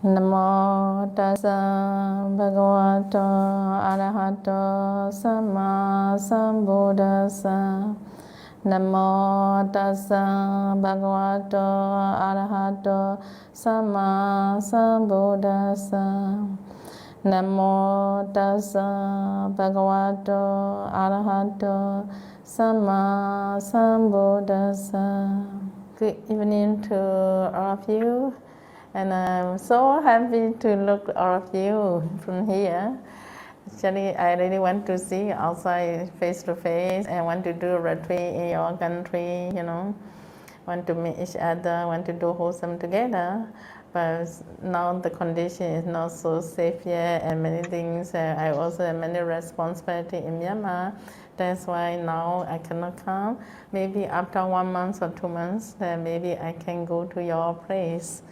Namo tassa bhagavato arahato samma sambuddhassa. Namo tassa bhagavato arahato samma sambuddhassa. Namo tassa bhagavato arahato samma sambuddhassa. Good evening to all of you. And I'm so happy to look all of you from here. Actually, I really want to see outside face to face and want to do a retreat in your country, want to meet each other, want to do wholesome together. But now the condition is not so safe yet and many things. I also have many responsibility in Myanmar. That's why now I cannot come. Maybe after 1 month or 2 months, maybe I can go to your place.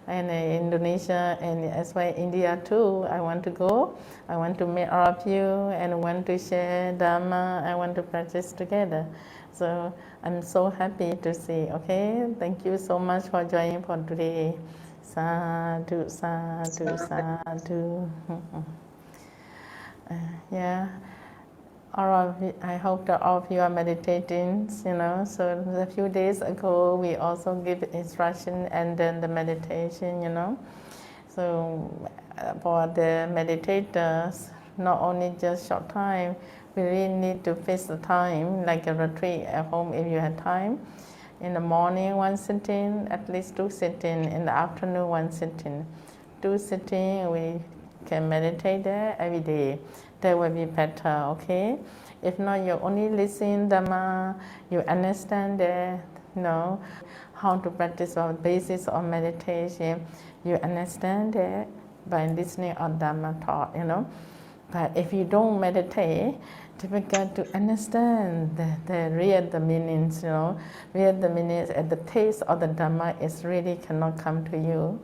And Indonesia and as well India too. I want to go. I want to meet all of you and want to share Dharma. I want to practice together. So I'm so happy to see. Okay, thank you so much for joining for today. Sadhu, sadhu, sadhu. Yeah. All of you, I hope that all of you are meditating, So a few days ago, we also give instruction and then the meditation, So for the meditators, not only just short time, we really need to fix the time, like a retreat at home if you have time. In the morning, 1 sitting, at least 2 sitting. In the afternoon, 1 sitting. 2 sitting, we can meditate there every day. That will be better, okay? If not, you only listen Dhamma, you understand that, how to practice the basis of meditation. You understand that by listening on Dhamma taught, But if you don't meditate, difficult to understand the real meanings, Real the meanings and the taste of the Dhamma is really cannot come to you.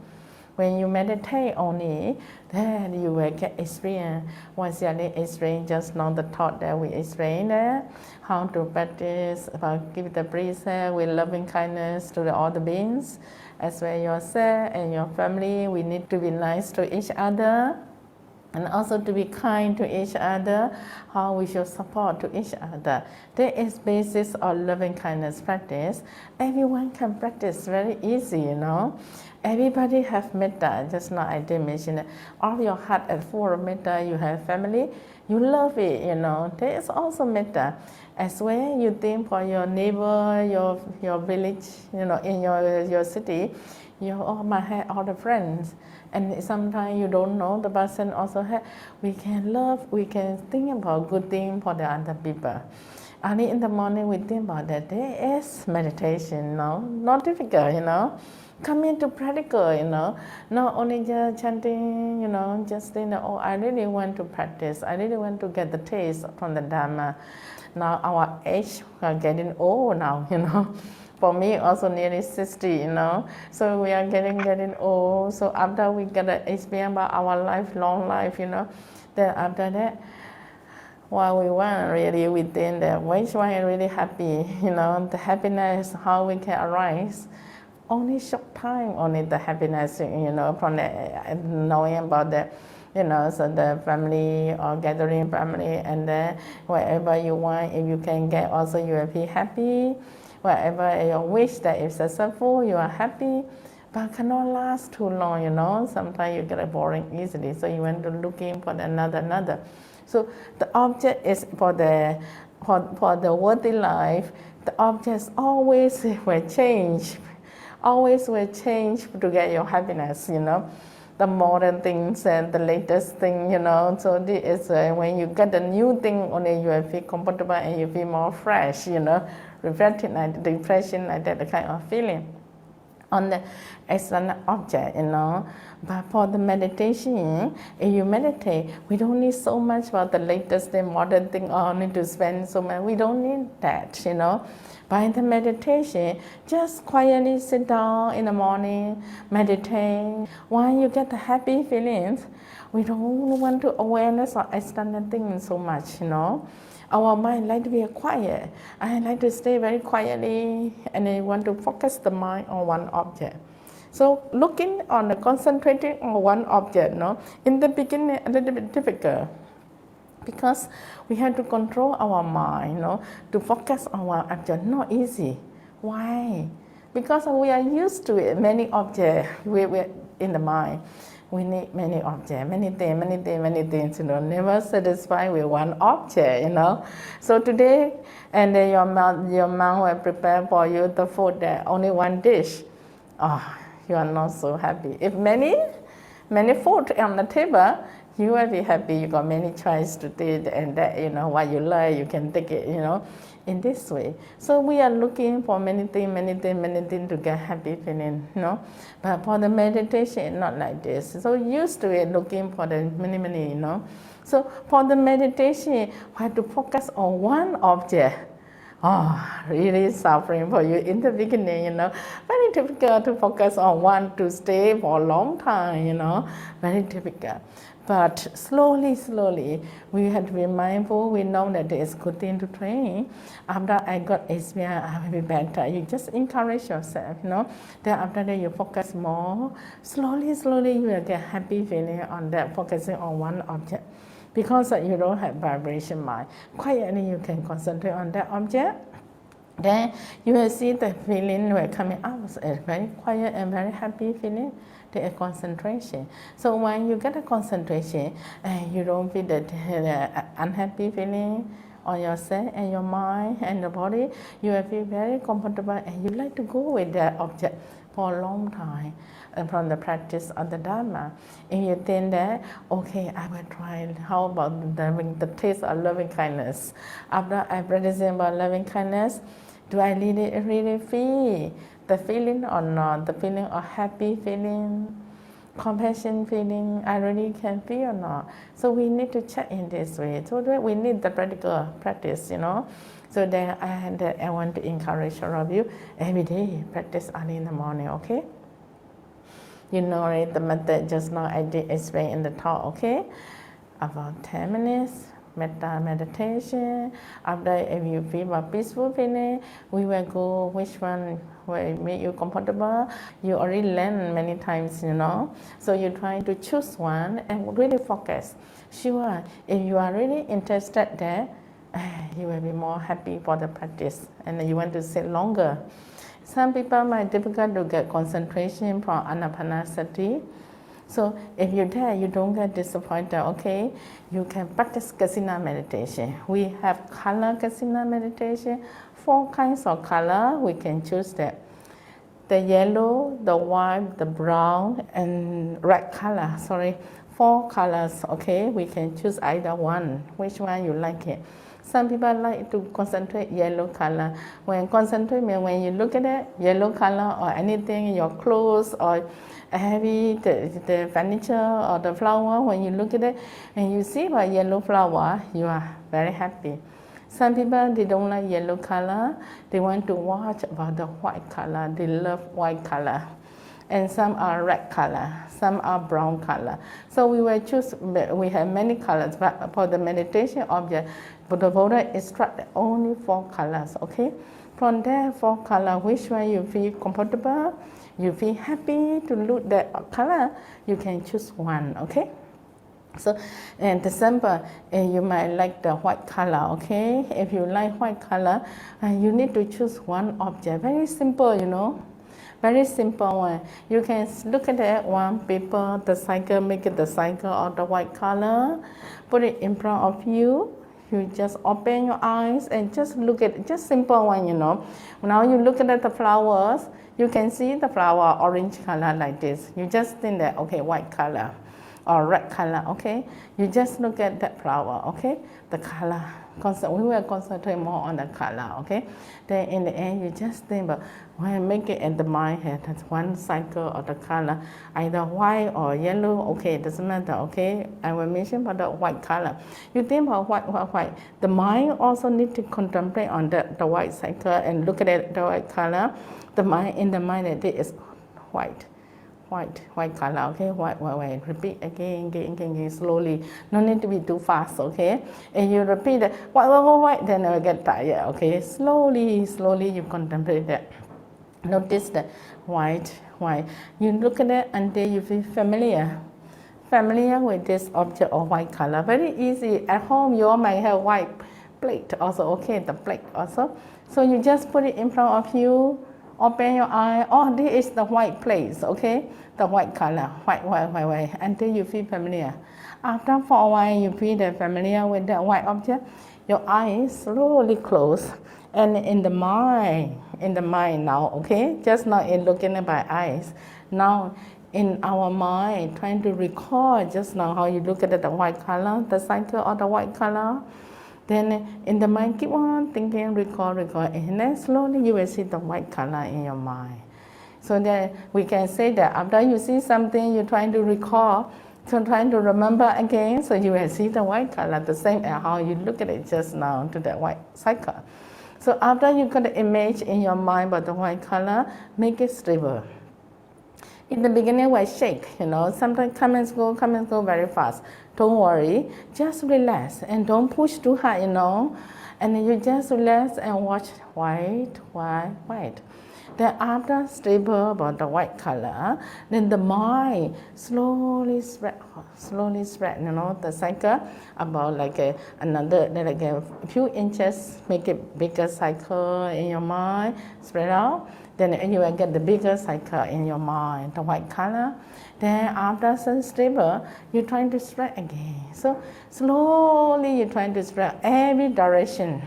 When you meditate only, then you will get experience. Once you experience, just know the thought that we explain there, how to practice, about give the precept with loving kindness to all the beings, as well yourself and your family. We need to be nice to each other. And also to be kind to each other, how we should support to each other. That is basis of loving kindness practice. Everyone can practice very easy, Everybody have metta, just now I did mention it. All your heart at full of metta, you have family, you love it, There is also metta. As well, you think for your neighbor, your village, in your city, you might have all the friends. And sometimes you don't know the person also have. We can love, we can think about good things for the other people. Early in the morning we think about that. There is meditation, not difficult, Come into practical, Not only just chanting, just think, I really want to practice. I really want to get the taste from the Dhamma. Now our age, we are getting old now, For me, also nearly 60, So we are getting old. So after we get an experience about our lifelong life, then after that, what we want really within that, which one is really happy, the happiness, how we can arise. Only short time, only the happiness, from the knowing about the, so the family or gathering family, and then wherever you want, if you can get, also you will be happy. Whatever your wish that is successful, you are happy, but cannot last too long, Sometimes you get boring easily, so you want to look in for another. So the object is for the worthy life, the objects always will change. Always will change to get your happiness, The modern things and the latest thing, So this is when you get a new thing, only you will feel comfortable and you feel more fresh, reflecting like the depression, like that kind of feeling on the external object, But for the meditation, if you meditate, we don't need so much about the latest thing, modern thing, or need to spend so much. We don't need that, By the meditation, just quietly sit down in the morning, meditate. When you get the happy feelings, we don't want to awareness of external things so much, Our mind like to be quiet. I like to stay very quietly and I want to focus the mind on one object. So looking on the concentrating on one object, no, in the beginning a little bit difficult because we have to control our mind, to focus on one object. Not easy. Why? Because we are used to it. Many objects we in the mind. We need many objects, many things, never satisfied with one object, So today, and then your mom will prepare for you the food that only one dish. Oh, you are not so happy. If many food on the table, you will be happy. You got many choices to eat, and that, what you like, you can take it, in this way. So we are looking for many things to get happy feeling, But for the meditation, not like this. So used to it, looking for the many, So for the meditation, we have to focus on one object. Oh, really suffering for you in the beginning, Very difficult to focus on one to stay for a long time, Very difficult. But slowly, we have to be mindful. We know that it is good thing to train. After I got experience, I will be better. You just encourage yourself, Then after that, you focus more. Slowly, you will get happy feeling on that, focusing on one object. Because you don't have vibration mind. Quietly, you can concentrate on that object. Then you will see the feeling will coming out. It's very quiet and very happy feeling. The concentration. So when you get a concentration, you don't feel that unhappy feeling on yourself and your mind and the body. You will feel very comfortable, and you like to go with that object for a long time. And from the practice of the Dharma, if you think that, okay, I will try, how about the taste of loving kindness? After I practicing about loving kindness, do I really feel the feeling or not? The feeling of happy feeling, compassion feeling, I really can feel or not? So we need to check in this way. So that we need the practical practice, So then I want to encourage all of you every day practice early in the morning, okay? You know, right, the method just now I did explain in the talk, okay? About 10 minutes. Metta meditation. After, if you feel a peaceful feeling, we will go which one will make you comfortable. You already learned many times, So you try to choose one and really focus. Sure, if you are really interested there, you will be more happy for the practice, and you want to sit longer. Some people might difficult to get concentration from anapanasati. So if you're there, you don't get disappointed, okay? You can practice Kasina meditation. We have color Kasina meditation, 4 kinds of color. We can choose that. The yellow, the white, the brown, and red color, 4 colors, okay? We can choose either one, which one you like it. Some people like to concentrate yellow color. When concentrate means when you look at it, yellow color or anything in your clothes or heavy, the furniture or the flower, when you look at it and you see a yellow flower, you are very happy. Some people, they don't like yellow color. They want to watch about the white color. They love white color. And some are red color, some are brown color. So we will choose, we have many colors, but for the meditation object, the Buddha instructed only 4 colors, okay? From there, 4 colors, which one you feel comfortable, you feel happy to look that color, you can choose one, okay? So, in December, you might like the white color, okay? If you like white color, you need to choose one object. Very simple, Very simple one. You can look at that one paper, the cycle, make it the cycle of the white color, put it in front of you. You just open your eyes and just look at it, just simple one, Now you look at the flowers, you can see the flower orange color like this. You just think that, okay, white color or red color, okay? You just look at that flower, okay? The color. We will concentrate more on the color, okay? Then in the end, you just think about when make it in the mind here, that's one cycle of the color, either white or yellow, okay, doesn't matter, okay? I will mention about the white color. You think about white. The mind also need to contemplate on the white cycle and look at it, the white color. The mind, in the mind that it is white color, okay? White. Repeat again, slowly. No need to be too fast, okay? And you repeat it, white, then you will get tired, okay? Slowly, you contemplate that. Notice the white. You look at it until you feel familiar with this object of white color. Very easy. At home, you all might have white plate also. Okay, the plate also. So you just put it in front of you. Open your eye. Oh, this is the white plate. Okay, the white color. White. Until you feel familiar. After for a while, you feel familiar with the white object. Your eyes slowly close. And in the mind now, okay? Just not in looking at my eyes. Now, in our mind, trying to recall just now how you look at the white color, the cycle of the white color. Then in the mind, keep on thinking, recall, and then slowly you will see the white color in your mind. So that we can say that after you see something, you're trying to recall, so trying to remember again, so you will see the white color, the same as how you look at it just now to the white cycle. So after you got the image in your mind about the white color, make it stable. In the beginning, we shake, sometimes come and go very fast. Don't worry, just relax and don't push too hard, And you just relax and watch white. Then after stable about the white color, then the mind slowly spread, the cycle about like a few inches, make it bigger cycle in your mind, spread out. Then you will get the bigger cycle in your mind, the white color. Then after stable, you're trying to spread again. So slowly you're trying to spread every direction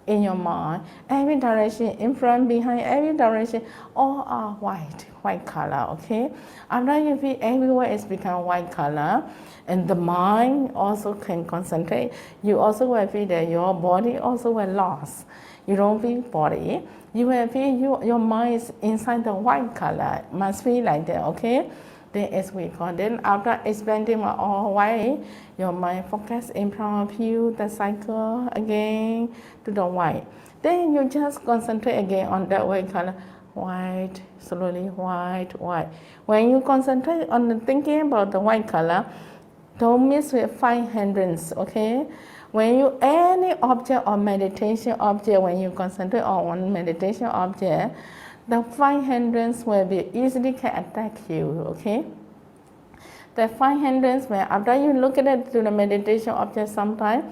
in your mind, every direction, in front, behind, every direction, all are white color, okay? After you feel everywhere it's become white color, and the mind also can concentrate. You also will feel that your body also will lost. You don't feel body. You will feel your mind is inside the white color. Must feel like that, okay? Then as we call it, after expanding all white, your mind focus in front of you, the cycle again to the white. Then you just concentrate again on that white color. White, slowly white. When you concentrate on the thinking about the white color, don't miss with 5 hindrance, okay? When you, any object or meditation object, when you concentrate on one meditation object, the 5 hindrance will be easily can attack you, okay? The 5 hindrance, when after you look at it to the meditation object sometime,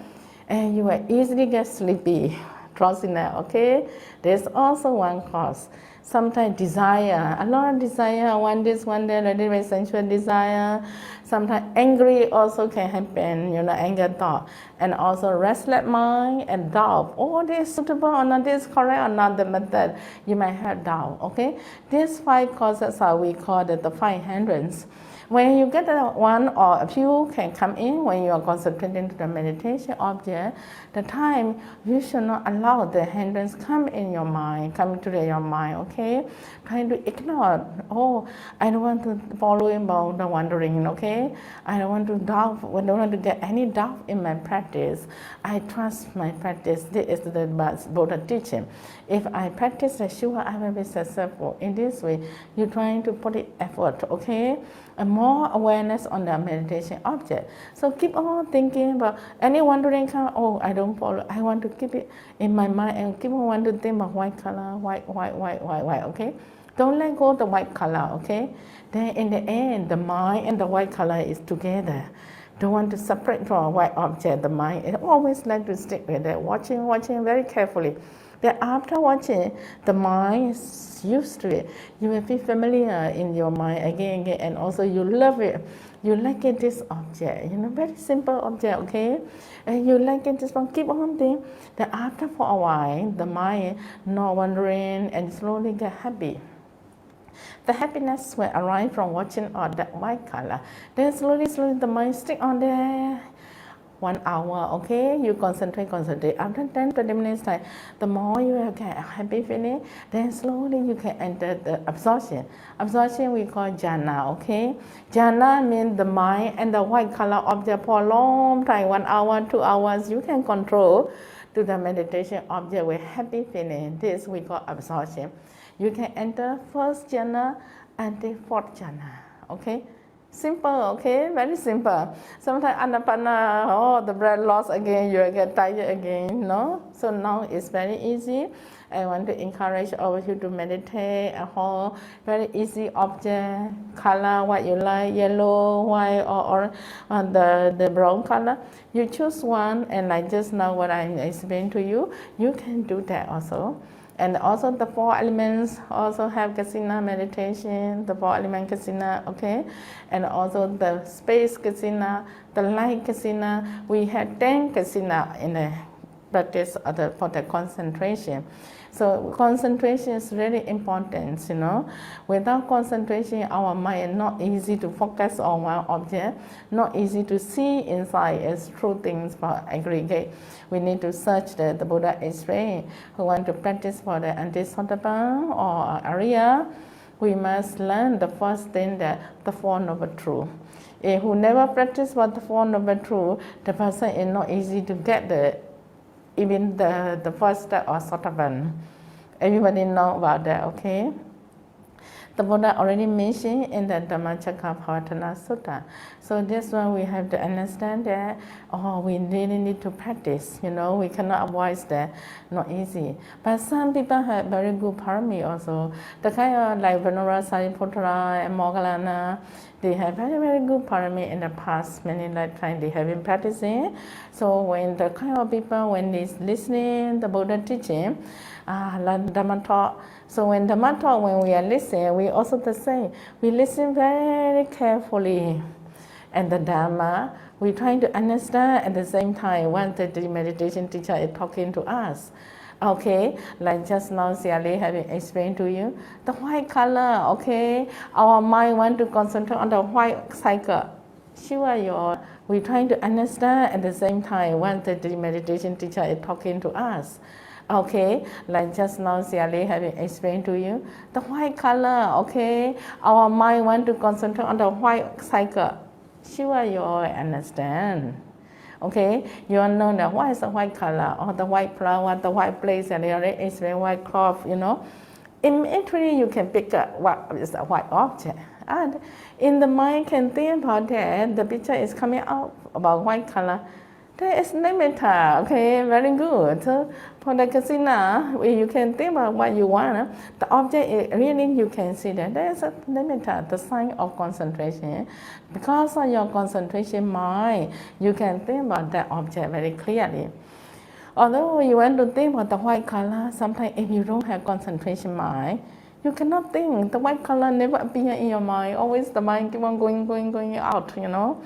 and you will easily get sleepy, drowsiness, okay? There's also one cause. Sometimes desire, a lot of desire, want this, want that, a little sensual desire. Sometimes angry also can happen, anger thought. And also restless mind and doubt. Oh, this is suitable or not, this is correct or not, the method. You might have doubt, okay? These 5 causes are we call it the 5 hindrance. When you get one or a few can come in when you are concentrating to the meditation object, the time you should not allow the hindrance come in your mind, come to your mind, okay? Trying to ignore, oh, I don't want to follow about the wandering, okay? I don't want to doubt, I don't want to get any doubt in my practice. I trust my practice. This is the Buddha teaching. If I practice, sure I will be successful. In this way, you're trying to put it effort, okay? And more awareness on the meditation object. So keep on thinking about any wandering come, oh, I don't follow. I want to keep it in my mind and keep on want to think about white color, white, okay? Don't let go of the white color, okay? Then in the end, the mind and the white color is together. Don't want to separate from a white object, the mind. It always like to stick with it, watching very carefully. Then after watching, the mind is used to it. You will feel familiar in your mind again, and also you love it. You like it, this object, very simple object, okay? And you like it, this one, keep on thinking. Then after for a while, the mind not wandering and slowly get happy. The happiness will arise from watching all that white color. Then slowly the mind stick on there. 1 hour, okay? You concentrate. After 10-20 minutes time, the more you will get a happy feeling, then slowly you can enter the absorption. Absorption we call jhāna, okay? Jhāna means the mind and the white color object for a long time, 1 hour, 2 hours, you can control to the meditation object with happy feeling. This we call absorption. You can enter first jhāna and the 4th jhāna, okay? Simple, okay, very simple. Sometimes anapana, oh, the breath lost again, you get tired again, no? So now it's very easy. I want to encourage all of you to meditate a whole very easy object, color, what you like, yellow, white, or the brown color. You choose one, and like just now what I explained to you, you can do that also. And also the four elements also have kasina meditation, the four element kasina, okay? And also the space kasina, the light kasina. We have 10 kasina in the practice for the concentration. So concentration is really important, you know. Without concentration, our mind not easy to focus on one object, not easy to see inside as true things for aggregate. We need to search the Buddha explained. Who want to practice for the anti-sotapan or area, we must learn the first thing that the Four Noble Truth. If who never practice for the Four Noble Truth, the person is not easy to get even the first step or sotapan. Everybody know about that, okay? The Buddha already mentioned in the Dhammacakkappavattana Sutta. So this one we have to understand that, we really need to practice, you know, we cannot avoid that, not easy. But some people have very good parami also. The kind of like Venerable Sariputta and Moggallana, they have very, very good parami in the past, many lifetimes they have been practicing. So when the kind of people, when they listening the Buddha teaching, like Dhamma talk, so when Dhamma talk, when we are listening, we also the same. We listen very carefully. And the Dhamma, we trying to understand at the same time when the meditation teacher is talking to us. Okay, like just now Siali having explained to you, the white color, okay, our mind want to concentrate on the white cycle. Sure, we trying to understand at the same time when the meditation teacher is talking to us. Okay, like just now Siali having explained to you, the white color, okay, our mind want to concentrate on the white cycle. Sure, you all understand. Okay, you all know that what is the white color, or the white flower, the white place, and they already explain white cloth, you know. Immediately you can pick up what is the white object. And in the mind can think about that, the picture is coming out about white color. There is nimitta, okay, very good. So for the kasina, you can think about what you want. The object, really you can see that there is a nimitta, the sign of concentration. Because of your concentration mind, you can think about that object very clearly. Although you want to think about the white color, sometimes if you don't have concentration mind, you cannot think. The white color never appear in your mind. Always the mind keep on going out, you know.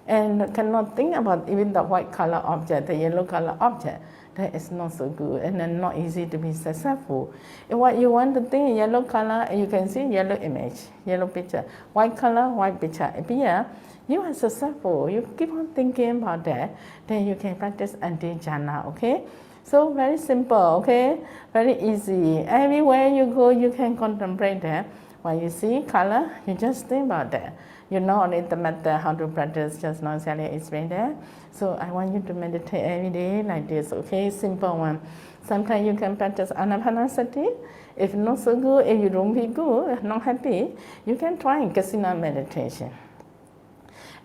And cannot think about even the white color object, the yellow color object. That is not so good and then not easy to be successful. If what you want to think yellow color, you can see yellow image, yellow picture. White color, white picture appear. You are successful. You keep on thinking about that, then you can practice anti-jhāna, okay? So very simple, okay? Very easy. Everywhere you go, you can contemplate that. When you see color, you just think about that. You know only the method how to practice, just now Sally explained that. So I want you to meditate every day like this, okay? Simple one. Sometimes you can practice anapanasati. If not so good, if you don't feel good, not happy, you can try kasina meditation.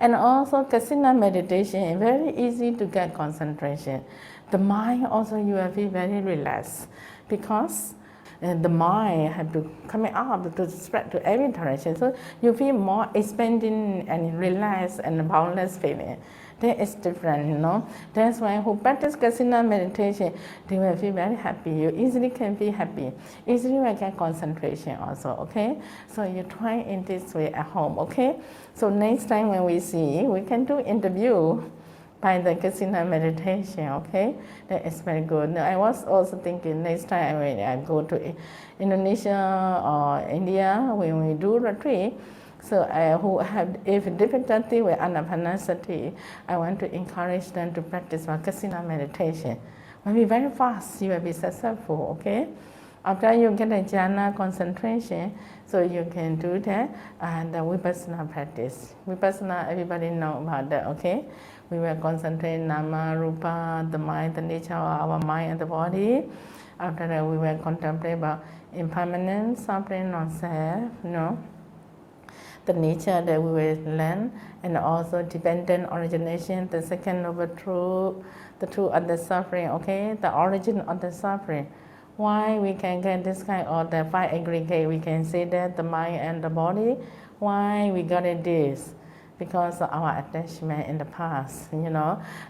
And also kasina meditation is very easy to get concentration. The mind also you will feel very relaxed because the mind have to come up to spread to every direction. So you feel more expanding and relaxed and boundless feeling. That is different, you know. That's why who practice kasina meditation, they will feel very happy. You easily can be happy. Easily will get concentration also, okay? So you try in this way at home, okay? So next time when we see, we can do interview by the kasina meditation, okay? That is very good. Now, I was also thinking next time when I go to Indonesia or India, when we do retreat, so who have if difficulty with anapanasati, I want to encourage them to practice kasina meditation. Will be very fast, you will be successful, okay? After you get a jhāna concentration, so you can do that, and the vipassana practice. Vipassana, everybody know about that, okay? We will concentrate nama, rupa, the mind, the nature of our mind and the body. After that, we will contemplate about impermanence, suffering, non-self, you know. the nature that we will learn, and also dependent origination, the second noble truth, the truth of the suffering, okay, the origin of the suffering. Why we can get this kind of the five aggregate, we can say that the mind and the body, why we got it this? Because of our attachment in the past,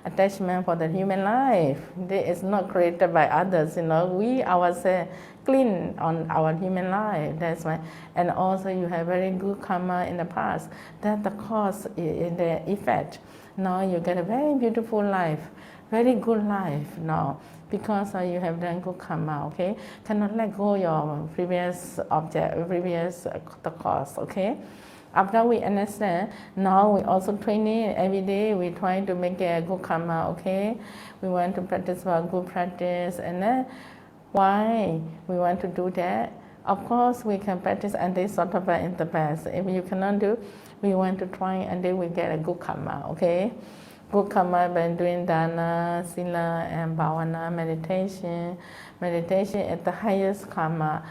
attachment for the human life. This is not created by others, we ourselves clean on our human life, that's why. And also you have very good karma in the past, that the cause in the effect. Now you get a very beautiful life, very good life now, because you have done good karma, okay? Cannot let go your previous object, previous the cause, okay? After we understand, now we also training every day. We try to make a good karma, okay? We want to practice for good practice, and then why we want to do that? Of course, we can practice anti-sattva in the past. If you cannot do, we want to try and then we get a good karma, okay? Good karma by doing dana, sila, and bhavana, meditation. Meditation is the highest karma.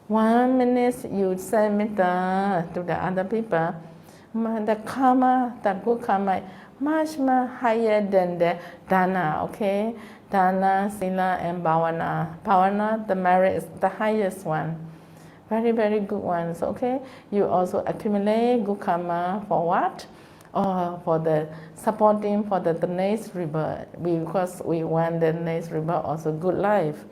1 minute you say metta to the other people, the karma, the good karma, much higher than the dana, okay? Dana, sila, and bhavana. Bhavana, the merit is the highest one. Very, very good ones, okay? You also accumulate good karma for what? For the supporting for the next rebirth, because we want the next rebirth also good life.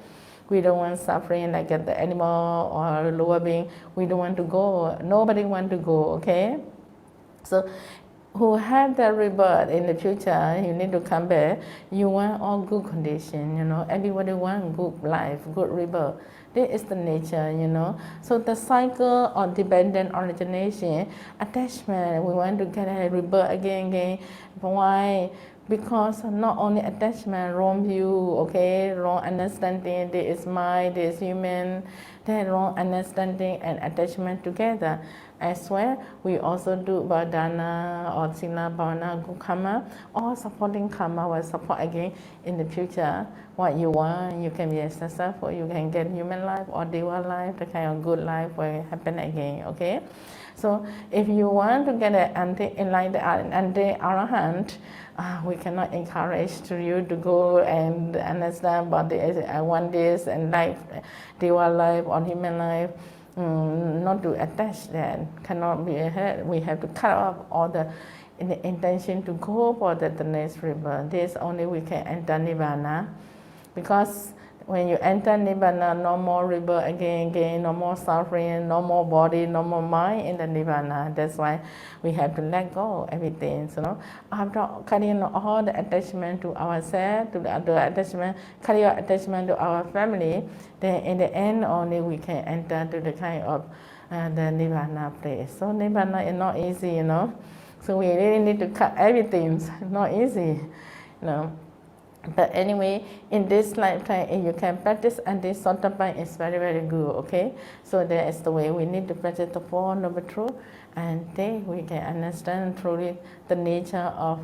We don't want suffering like the animal or lower being. We don't want to go. Nobody want to go, okay? So who have the rebirth in the future, you need to come back. You want all good condition, Everybody want good life, good rebirth. This is the nature, So the cycle of dependent origination, attachment, we want to get a rebirth again. Why? Because not only attachment, wrong view, okay, wrong understanding, there is mind, there is human, there is wrong understanding and attachment together. As well, we also do dana or sila, bhavana, good karma, all supporting karma will support again in the future. What you want, you can be successful, you can get human life or deva life, the kind of good life will happen again, okay? So if you want to get an anti-arahant, we cannot encourage you to go and understand about this, I want this and life, deva life or human life. Not to attach that, cannot be ahead. We have to cut off all the intention to go for the next rebirth. This only we can enter Nibbana, because when you enter Nibbana, no more rebirth again, no more suffering, no more body, no more mind in the Nibbana. That's why we have to let go everything. After cutting all the attachment to ourselves, to the other attachment, cutting your attachment to our family, then in the end only we can enter to the kind of the Nibbana place. So Nibbana is not easy, So we really need to cut everything. It's not easy, But anyway, in this lifetime, if you can practice anti-sattva, it's very, very good, okay? So that is the way we need to practice the Four Noble Truths, and then we can understand truly the nature of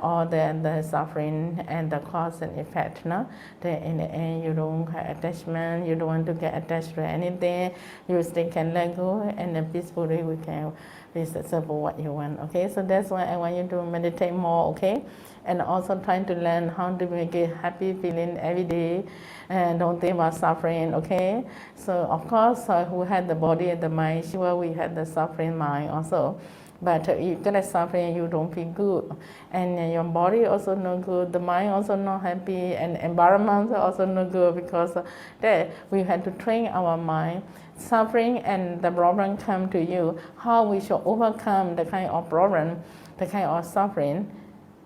all the suffering and the cause and effect, Then in the end, you don't have attachment, you don't want to get attached to anything, you still can let go, and then peacefully we can be successful what you want, okay? So that's why I want you to meditate more, okay? And also trying to learn how to make a happy feeling every day, and don't think about suffering, okay? So of course, who had the body and the mind, sure we had the suffering mind also. But you get suffering, you don't feel good, and your body also no good, the mind also not happy, and environment also no good, because there we have to train our mind. Suffering and the problem come to you, how we should overcome the kind of problem, the kind of suffering,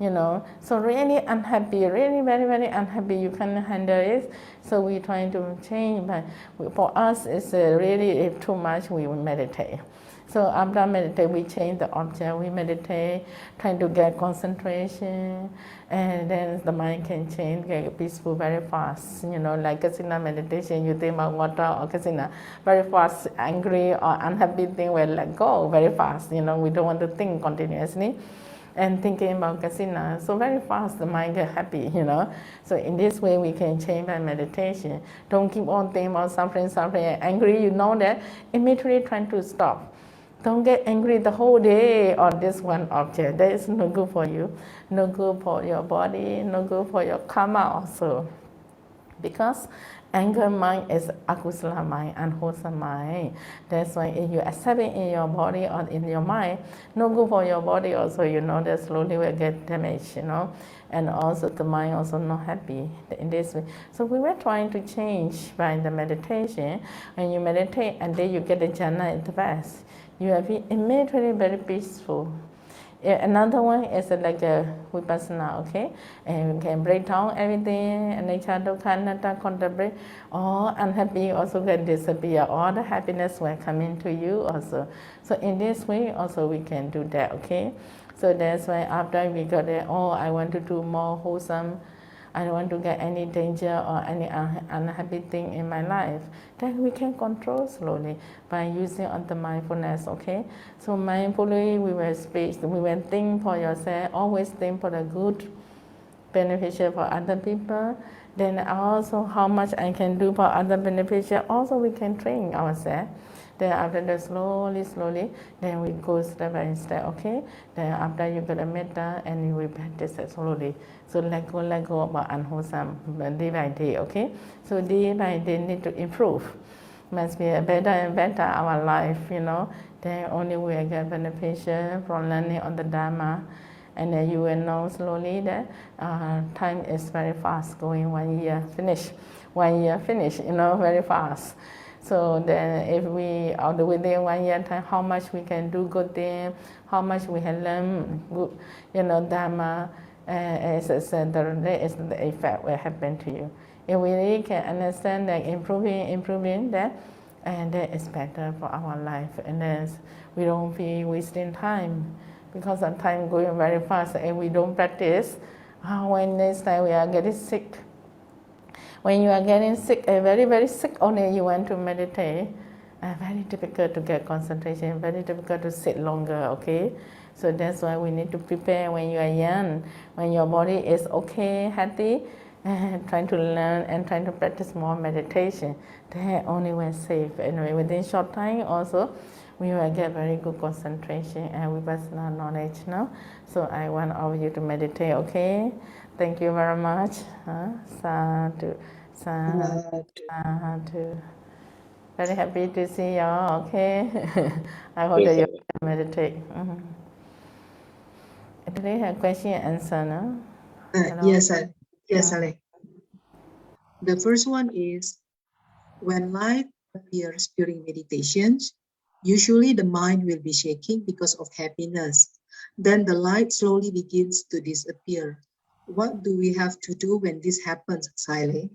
So really unhappy, really very, very unhappy, you can't handle it. So we trying to change, but for us it's really too much, we will meditate. So after meditate, we change the object, we meditate, trying to get concentration, and then the mind can change, get peaceful very fast. Like kasina meditation, you think about water or kasina, very fast, angry or unhappy thing will let go very fast. We don't want to think continuously. And thinking about kasina, so very fast the mind get happy, So in this way we can change by meditation. Don't keep on thinking about suffering, angry, that, immediately trying to stop. Don't get angry the whole day on this one object. That is no good for you, no good for your body, no good for your karma also. Because anger mind is akusala mind, unwholesome mind. That's why if you accept it in your body or in your mind, no good for your body also, that slowly will get damaged, and also the mind also not happy in this way. So we were trying to change by the meditation. When you meditate and then you get the jhāna in the best, you will be immediately very peaceful. Another one is like a vipassana, okay? And we can break down everything, anicca, dukkha, anatta, contemplate. All unhappy also can disappear. All the happiness will come into you also. So in this way also we can do that, okay? So that's why after we got it, I want to do more wholesome. I don't want to get any danger or any unhappy thing in my life. Then we can control slowly by using on the mindfulness, okay? So mindfully we will speak, we will think for yourself, always think for the good, beneficial for other people. Then also how much I can do for other beneficial, also we can train ourselves. Then after that, slowly, then we go step by step, okay? Then after you get a metta and you will practice it slowly. So let go about unwholesome day by day, okay? So day by day need to improve. Must be better and better our life, Then only we will get beneficial from learning on the Dharma. And then you will know slowly that time is very fast going, 1 year finish. 1 year finish, very fast. So then if we, within 1 year time, how much we can do good thing, how much we can learn good, Dharma, as I said, the effect will happen to you. If we really can understand that improving that, and that is better for our life. And then we don't be wasting time, because of time going very fast and we don't practice. When next time we are getting sick, when you are getting sick, very, very sick, only you want to meditate, very difficult to get concentration, very difficult to sit longer, okay? So that's why we need to prepare when you are young, when your body is okay, healthy, trying to learn and trying to practice more meditation. Then only when safe. And within short time also, we will get very good concentration and vipassana knowledge, So I want all of you to meditate, okay? Thank you very much. Sadhu, sadhu, sadhu. Very happy to see y'all, okay? I hope that you meditate. Do they have question and answer, no? Yes, Ale. The first one is, when light appears during meditations, usually the mind will be shaking because of happiness. Then the light slowly begins to disappear. What do we have to do when this happens, Sile?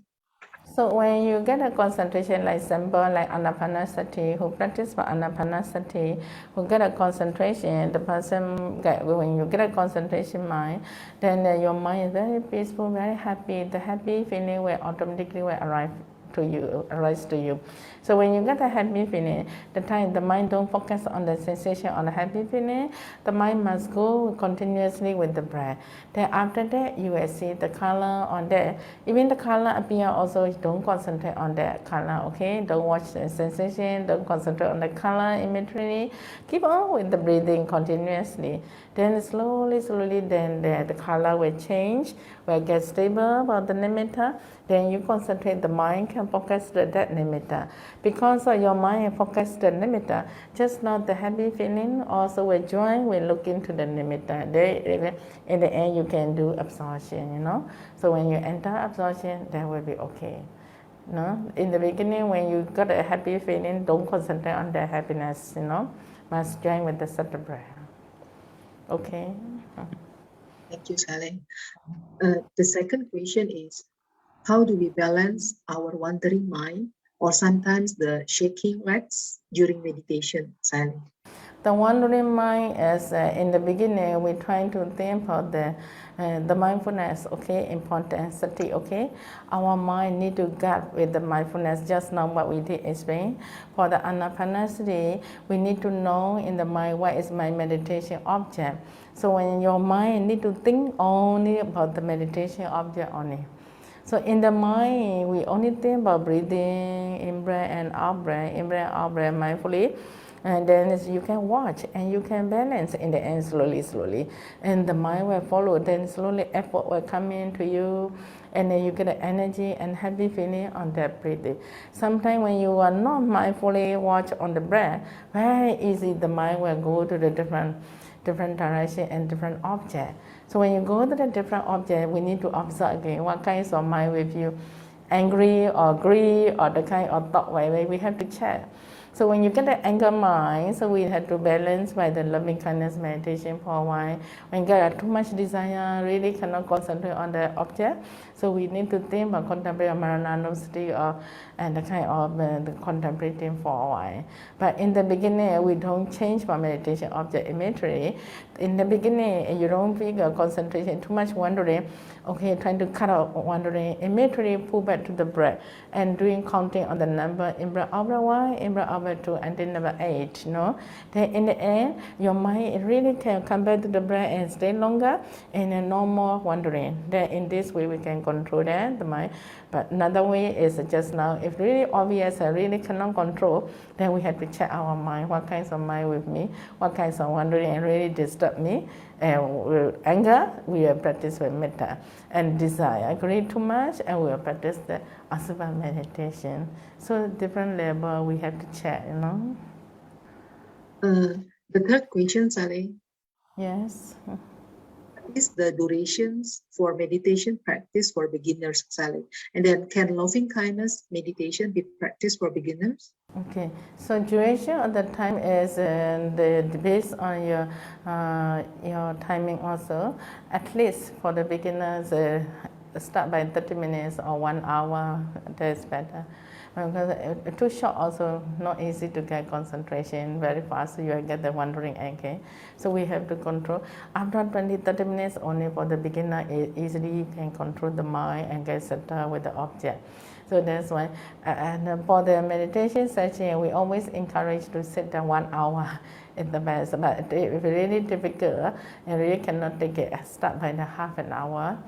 So when you get a concentration, like example, like anapanasati, who practice for anapanasati, who get a concentration, the person when you get a concentration mind, then your mind is very peaceful, very happy. The happy feeling will automatically arise to you. So when you get a happy feeling, the mind don't focus on the sensation on the happy feeling. The mind must go continuously with the breath. Then after that, you will see the color on there. Even the color appear also, don't concentrate on that color, okay? Don't watch the sensation, don't concentrate on the color immediately. Keep on with the breathing continuously. Then slowly, then the color will change, will get stable about the nimitta. Then you concentrate, the mind can focus that nimitta. Because your mind focus the nimitta, just not the happy feeling, also will join, will look into the nimitta. In the end, you can do absorption, So when you enter absorption, that will be okay. In the beginning, when you got a happy feeling, don't concentrate on the happiness, Must join with the subtle breath. Okay. Thank you, Sale. The second question is, how do we balance our wandering mind or sometimes the shaking legs during meditation, Sale? The wandering mind is in the beginning we're trying to think about the mindfulness, okay, important sati, okay. Our mind need to guard with the mindfulness. Just now what we did explain. For the anapanasati, we need to know in the mind what is my meditation object. So when your mind need to think only about the meditation object only. So in the mind, we only think about breathing, in breath and out breath, mindfully. And then you can watch and you can balance in the end slowly. And the mind will follow. Then slowly effort will come into you. And then you get the energy and happy feeling on that breathing. Sometimes when you are not mindfully watch on the breath, very easy the mind will go to the different direction and different object. So when you go to the different object, we need to observe again what kinds of mind with you, angry or greed or the kind of thought way we have to check. So when you get the anger mind, so we have to balance by the loving kindness meditation for a while. When you get too much desire, really cannot concentrate on the object. So we need to think about contemplating Marananusati or and the kind of the contemplating for a while. But in the beginning, we don't change from meditation object immediately. In the beginning, you don't feel concentration, too much wandering. Okay, trying to cut out wandering, immediately pull back to the breath and doing counting on the number in breath out breath 1, in breath out breath 2, until number 8. Then in the end, your mind really can come back to the breath and stay longer and no more wandering. Then in this way, we can control that, the mind. But another way is just now, if really obvious and really cannot control, then we have to check our mind, what kinds of mind with me, what kinds of wandering and really disturb me. And with anger, we will practice with metta. And desire, agree too much, and we will practice the asubha meditation. So different level we have to check, The third question, Sally. Yes. What is the durations for meditation practice for beginners, Sally? And then can loving kindness meditation be practiced for beginners? Okay, so duration of the time is based on your timing also. At least for the beginners, start by 30 minutes or 1 hour. That's better. Because too short also not easy to get concentration very fast. So you will get the wandering again. So we have to control. After 20-30 minutes only for the beginner, easily you can control the mind and get settled with the object. So that's why, and for the meditation session, we always encourage to sit down 1 hour in the best. But if it's really difficult and really cannot take it, start by the half an hour,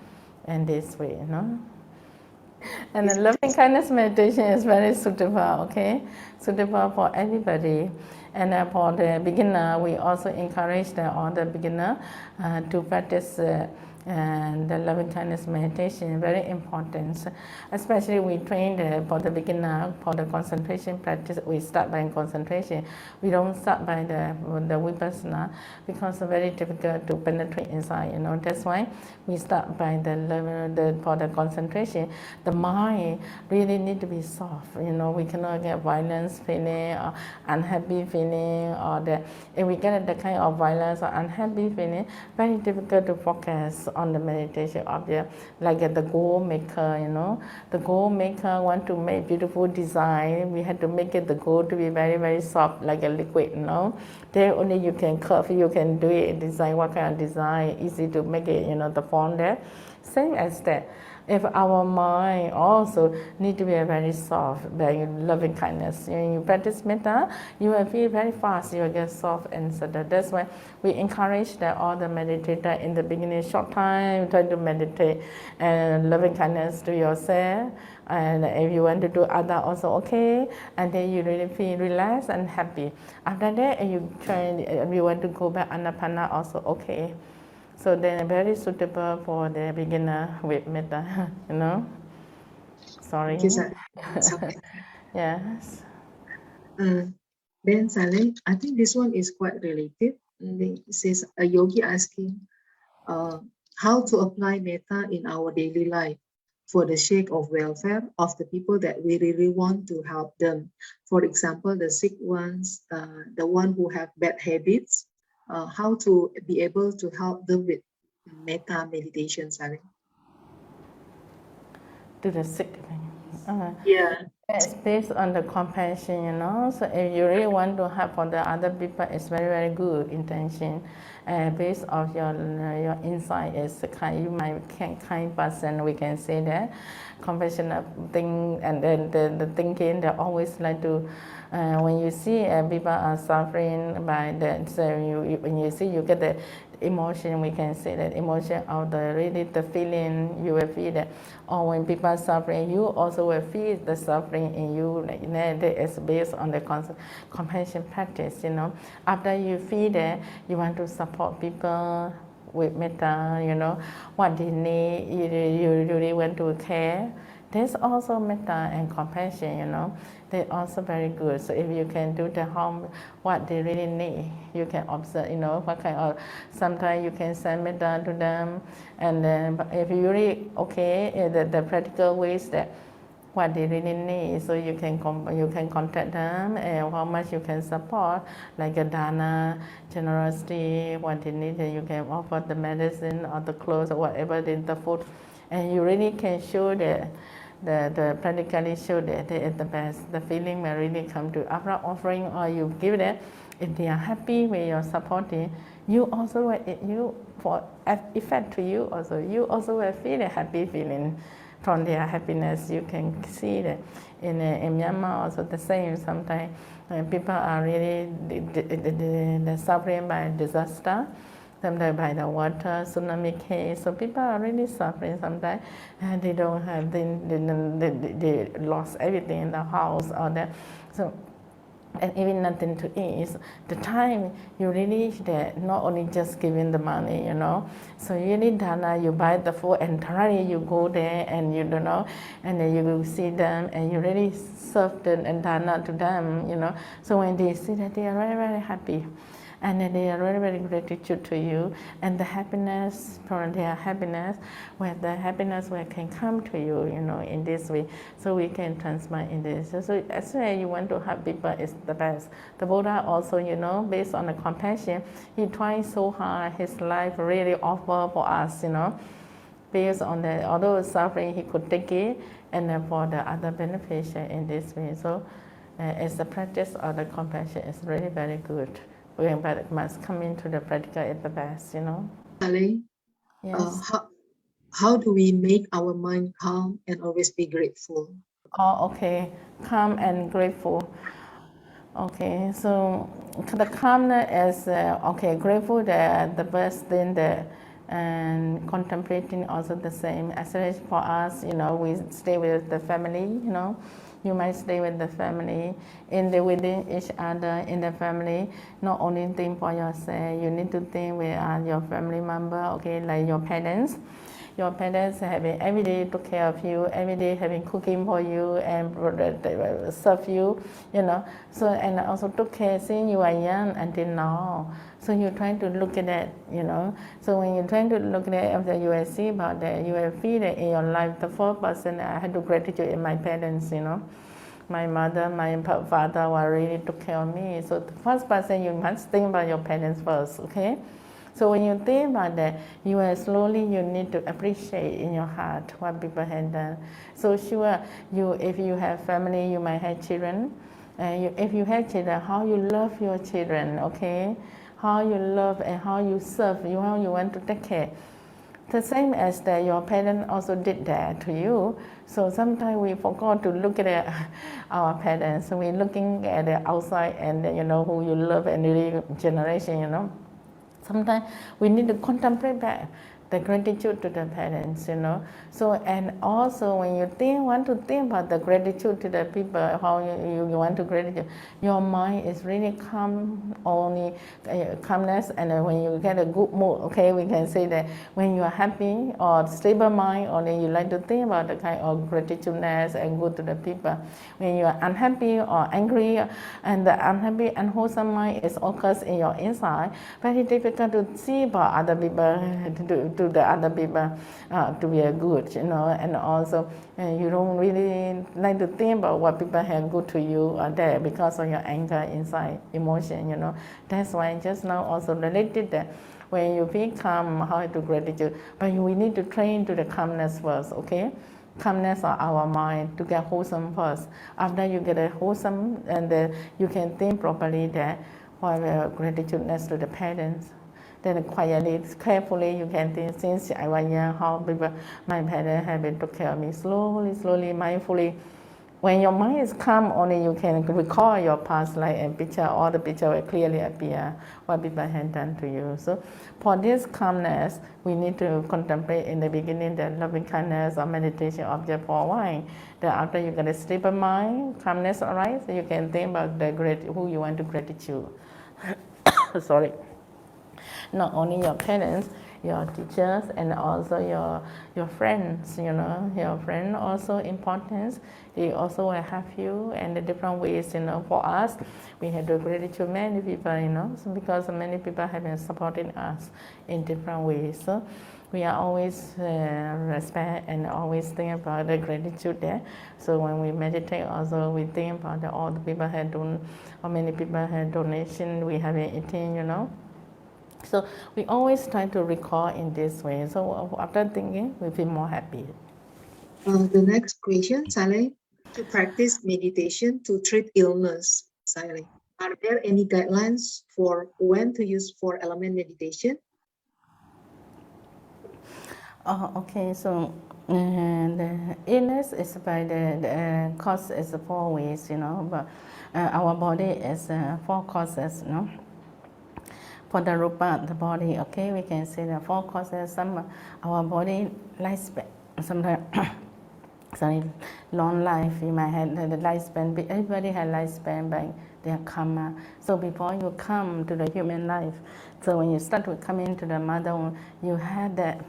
and this way, And the loving kindness meditation is very suitable, okay? Suitable for everybody. And for the beginner, we also encourage all the beginner to practice and the loving kindness meditation, very important. Especially we train for the beginner, for the concentration practice, we start by concentration. We don't start by the vipassana because it's very difficult to penetrate inside, That's why we start by for the concentration. The mind really need to be soft, We cannot get violence feeling or unhappy feeling or if we get the kind of violence or unhappy feeling, very difficult to focus on the meditation object, like the goal maker, The goal maker want to make beautiful design. We have to make it the goal to be very, very soft, like a liquid, Then only you can curve, you can do it, design, what kind of design, easy to make it, the form there. Same as that. If our mind also need to be very soft, very loving kindness. When you practice metta, you will feel very fast, you will get soft and settled. That's why we encourage that all the meditator in the beginning, short time, try to meditate and loving kindness to yourself. And if you want to do other also okay, and then you really feel relaxed and happy. After that, if you want to go back anapana also okay. So they're very suitable for the beginner with metta, Sorry. Yes. Then Saleh, I think this one is quite related. It says a yogi asking how to apply metta in our daily life for the sake of welfare of the people that we really want to help them. For example, the sick ones, the one who have bad habits, how to be able to help them with metta meditation, Sally. To the sick. Yeah. It's based on the compassion, So if you really want to help for the other people, it's very, very good intention. Based on your insight is kind, you might be kind person, we can say that. Compassionate thing, and then the thinking, they always like to When you see people are suffering by that, so when you see, you get the emotion, we can say that emotion of the really the feeling, you will feel that. Or when people are suffering, you also will feel the suffering in you. Like, that is based on the compassion practice, After you feel that, you want to support people with metta, what they need, you really want to care. There's also metta and compassion, they're also very good. So if you can do the harm, what they really need, you can observe, what kind of, sometimes you can send metta to them, and then if you really, the practical ways that what they really need, so you can contact them and how much you can support, like a jhāna, generosity, what they need, and you can offer the medicine or the clothes or whatever, the food, and you really can show that the practically show that they are the best. The feeling will really come to after offering or you give them. If they are happy with your supporting, you also for effect to you also. You also will feel a happy feeling from their happiness. You can see that in Myanmar also the same. Sometimes people are really the suffering by disaster. Sometimes by the water, tsunami case, so people are really suffering sometimes, and they don't have, they lost everything in the house or that, so, and even nothing to eat. The time you really that not only just giving the money, so you need jhāna, you buy the food and directly you go there and you don't know, and then you will see them and you really serve the jhāna to them, so when they see that, they are very, very happy. And then they are very, very gratitude to you, and the happiness from their happiness, where the happiness where can come to you, in this way. So we can transmit in this. So as soon as you want to help people, is the best. The Buddha also, based on the compassion, he tried so hard his life really offer for us, based on the although suffering he could take it, and then for the other beneficial in this way. So as the practice of the compassion is really very good. But must come into the practical at the best, Ali, Yes. how do we make our mind calm and always be grateful? Oh, okay. Calm and grateful. Okay, so the calmness is grateful that the best thing that, and contemplating also the same. Especially for us, we stay with the family, You might stay with the family, within each other in the family. Not only think for yourself, you need to think with your family member, like your parents. Your parents having every day took care of you, every day having cooking for you and serve you, So and also took care since you are young until now. So you're trying to look at that, So when you're trying to look at it, after you will see about that, you will feel that in your life, the first person I had to gratitude in my parents, My mother, my father were really took care of me. So the first person you must think about your parents first, okay? So when you think about that, you will slowly, you need to appreciate in your heart what people have done. So sure, if you have family, you might have children. If you have children, how you love your children, okay? How you love and how you serve, how you want to take care. The same as that your parents also did that to you. So sometimes we forgot to look at our parents. So we're looking at the outside and who you love and the generation, Sometimes we need to contemplate back the gratitude to the parents, So and also when you want to think about the gratitude to the people, how you want to gratitude, your mind is really calm, only calmness, and when you get a good mood, we can say that when you are happy or stable mind, or then you like to think about the kind of gratitudeness and good to the people. When you are unhappy or angry, and the unhappy, unwholesome mind is occurs in your inside, very difficult to see about other people, to the other people to be a good, and also you don't really like to think about what people have good to you or there because of your anger inside, emotion, That's why just now also related that when you feel calm, how to gratitude, but we need to train to the calmness first, Calmness of our mind to get wholesome first. After you get a wholesome, and then you can think properly that what gratitudeness to the parents. Then quietly, carefully, you can think, since I was young, how my parents have been took care of me. Slowly, mindfully, when your mind is calm, only you can recall your past life and picture, all the picture will clearly appear what people had done to you. So for this calmness, we need to contemplate in the beginning the loving kindness or meditation object for a while. Then after you get a stable mind, calmness arise, you can think about the who you want to gratitude. Sorry. Not only your parents, your teachers, and also your friends, your friend also important. They also will help you in the different ways, for us. We have to gratitude many people, so because many people have been supporting us in different ways. So we are always respect and always think about the gratitude there. So when we meditate also, we think about all the people have done, how many people have donation we have been eating, So we always try to recall in this way. So after thinking, we feel more happy. The next question, Saleh, to practice meditation to treat illness, Saleh, are there any guidelines for when to use 4-element meditation? Okay, so the illness is by the cause is 4 ways, but our body is 4 causes, For the rupa, the body, okay, we can say the 4 causes. Our body lifespan, sometimes, sorry, long life, you might have the lifespan, everybody has lifespan by their karma. So before you come to the human life, so when you start to come into the mother womb, you had that,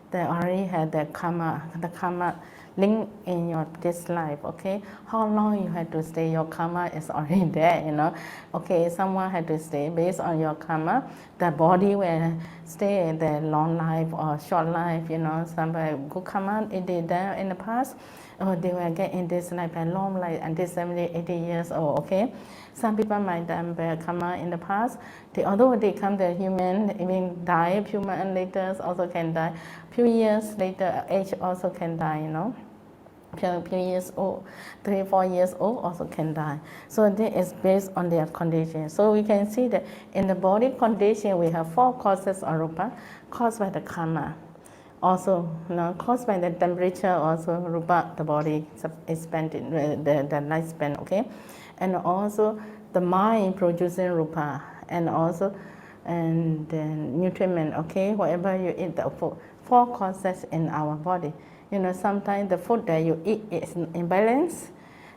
they already had the karma link in your this life, okay? How long you had to stay, your karma is already there, Okay, someone had to stay based on your karma. The body will stay the long life or short life, Somebody good karma, it did that in the past, they will get in this life a long life until 70, 80 years old, okay? Some people might die by karma in the past. Although they come to human, even die a few months later, also can die. Few years later, age also can die, Few years old, 3, 4 years old also can die. So this is based on their condition. So we can see that in the body condition, we have 4 causes of rupa, caused by the karma. Also, caused by the temperature, also rupa, the body expanding, the lifespan, okay? And also the mind producing rupa, and also and then nutriment, okay? Whatever you eat, the 4 causes in our body. Sometimes the food that you eat is imbalance,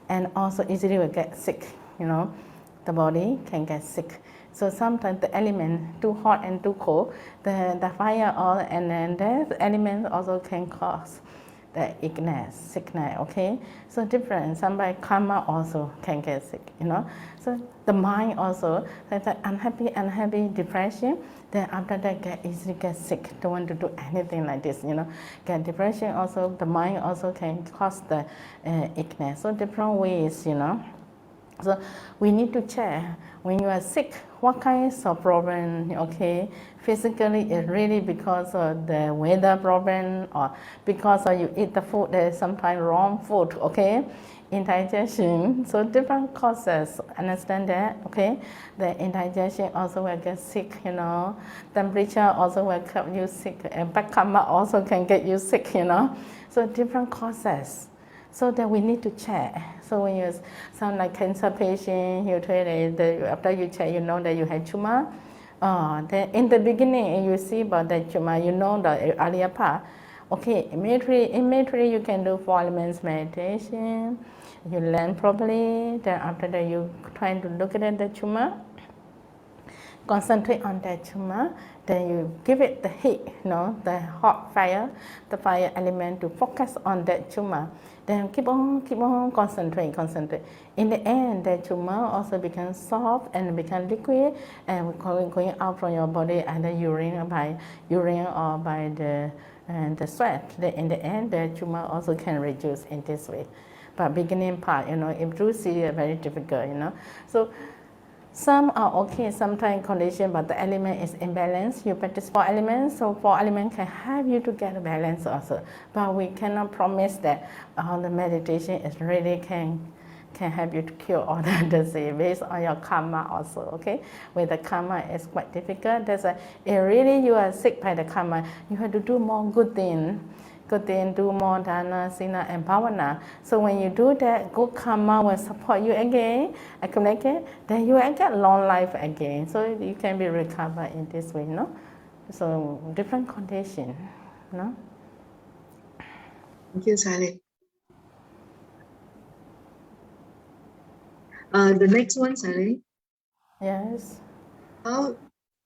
and also easily will get sick, The body can get sick. So sometimes the element too hot and too cold, the fire and then the element also can cause the sickness, okay? So different, somebody karma also can get sick, So the mind also, that's unhappy, depression, then after that easily get sick, don't want to do anything like this, Get depression also, the mind also can cause the illness. So different ways, So we need to check when you are sick, what kinds of problem, okay? Physically, it's really because of the weather problem or because of you eat the food that is sometimes wrong food, okay? Indigestion, so different causes, understand that, okay? The indigestion also will get sick, Temperature also will get you sick, and bad karma also can get you sick, So different causes. So that we need to check. So when you sound like cancer patient, you tell that after you check, you know that you had tumor. Then in the beginning, you see about that tumor, you know the earlier part. Okay, immediately you can do 4 elements meditation. You learn properly. Then after that, you try to look at the tumor. Concentrate on that tumor, then you give it the heat, the hot fire, the fire element to focus on that tumor. Then keep on concentrate. In the end, the tumor also becomes soft and become liquid and going out from your body either urine or by the sweat. Then in the end, the tumor also can reduce in this way. But beginning part, if too serious, very difficult, So some are okay, sometimes condition, but the element is imbalanced. You practice 4 elements, so 4 elements can help you to get a balance also. But we cannot promise that the meditation is really can help you to cure all the disease based on your karma also, okay? With the karma, it's quite difficult. That's why if really you are sick by the karma, you have to do more good things. good thing, do more dana, sina, and bhavana. So when you do that, good karma will support you again, accumulate, then you will get long life again. So you can be recovered in this way, no? So different condition, no? Thank you, Sally. The next one, Sally. Yes.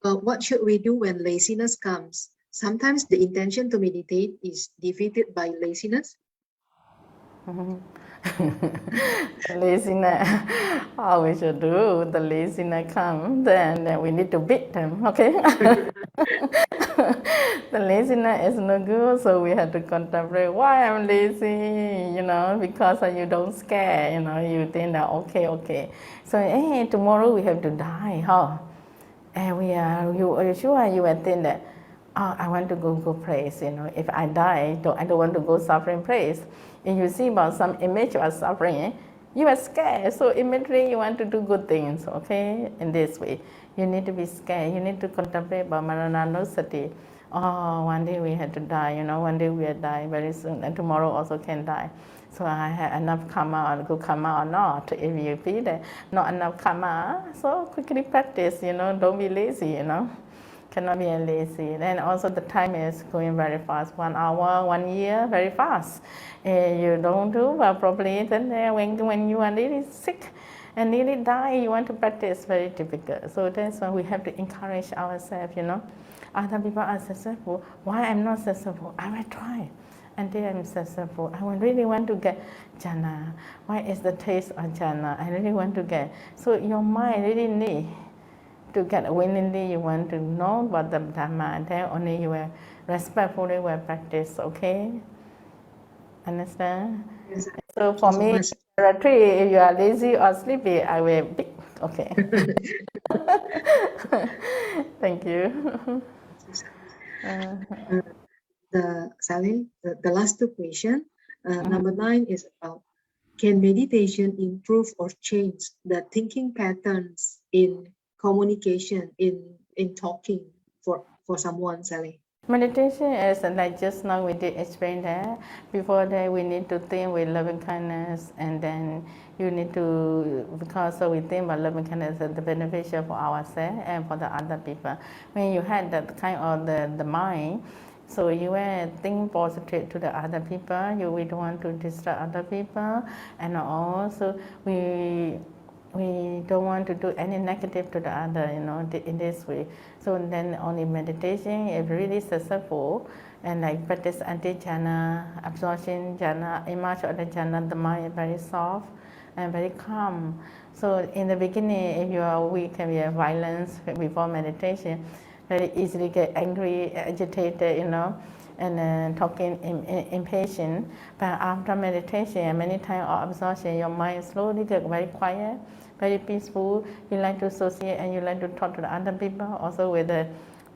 What should we do when laziness comes? Sometimes the intention to meditate is defeated by laziness. The laziness, how we should do, the laziness come, then we need to beat them, okay? The laziness is no good, so we have to contemplate why I'm lazy, because you don't scare, you think that okay. So hey, tomorrow we have to die, huh? And you are sure you will think that, oh, I want to go place, if I die, I don't want to go suffering place. If you see about some image of suffering, you are scared, so immediately you want to do good things, okay? In this way, you need to be scared, you need to contemplate about Maranatha. Oh, one day we have to die, one day we will die very soon, and tomorrow also can die. So I have enough karma or good karma or not. If you feel that not enough karma, so quickly practice, don't be lazy, Cannot be lazy. And also the time is going very fast. 1 hour, 1 year, very fast. You don't do well properly, then when you are really sick and nearly die, you want to practice, very difficult. So that's why we have to encourage ourselves, Other people are successful. Why I'm not successful? I will try until I'm successful. I really want to get jhāna. Why is the taste of jhāna? I really want to get. So your mind really need to get willingly. You want to know about the Dhamma. Then only you will respectfully will practice. Okay? Understand? Yes, So for me, retreat, if you are lazy or sleepy, I will be okay. Thank you. Sally, the last two questions. Number 9 is about, can meditation improve or change the thinking patterns in communication, in talking for someone, Sally? Meditation is like just now we did explain that. Before that, we need to think with loving kindness, and then you need to, because so we think about loving kindness is the beneficial for ourselves and for the other people. When you had that kind of the mind, so you will think positive to the other people. We don't want to disturb other people, and also we don't want to do any negative to the other, in this way. So then only meditation is really successful, and like practice anti-jhāna, absorption jhāna, image of the jhāna, the mind is very soft and very calm. So in the beginning, if you are weak and you have violence before meditation, very easily get angry, agitated, and then talking impatient. But after meditation, many times of absorption, your mind slowly get very quiet, very peaceful. You like to associate and you like to talk to the other people. Also with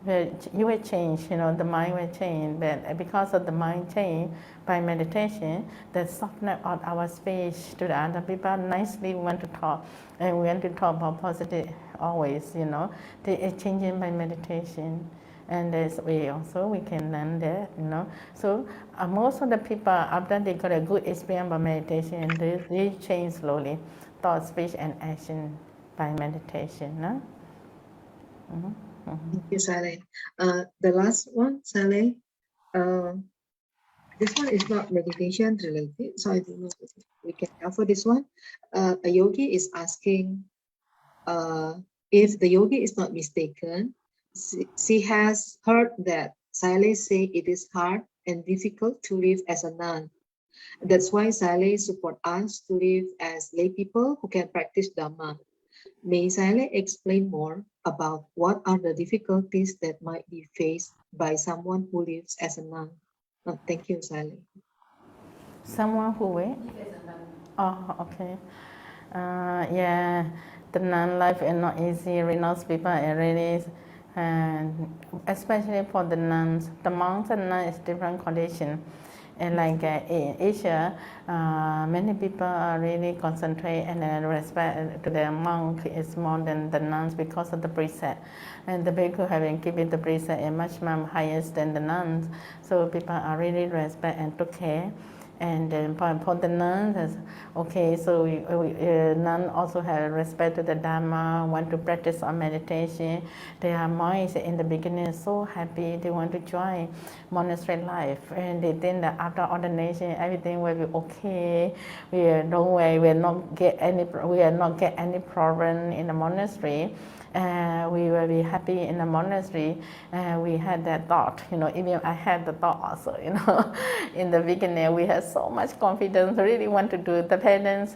you will change, the mind will change. But because of the mind change, by meditation, the softness of our speech to the other people, nicely we want to talk. And we want to talk about positive always, They are changing by meditation. And this way also we can learn that, So most of the people, after they got a good experience by meditation, they change slowly, thought, speech, and action by meditation, no? Thank you, Sally. The last one, Sally. This one is not meditation related, so I don't know if we can cover this one. A yogi is asking, if the yogi is not mistaken, she has heard that Sally say it is hard and difficult to live as a nun. That's why Sally support us to live as lay people who can practice Dhamma. May Sally explain more about what are the difficulties that might be faced by someone who lives as a nun? Thank you, Sally. Someone who wait? Oh, okay. Yeah, the nun life is not easy. Renounce people are really, and especially for the nuns. The monks and nuns is different condition. And like in Asia, many people are really concentrate and respect to the monk is more than the nuns because of the precept. And the bhikkhu having given the precept is much more higher than the nuns. So people are really respect and took care. And then for the nuns, okay, so nuns also have respect to the Dharma, want to practice on meditation. Their minds in the beginning so happy, they want to join monastery life. And they think that after ordination, everything will be okay. We don't worry, we will not get any problem in the monastery. We will be happy in the monastery. We had that thought, even I had the thought also, in the beginning we had so much confidence, really want to do the parents.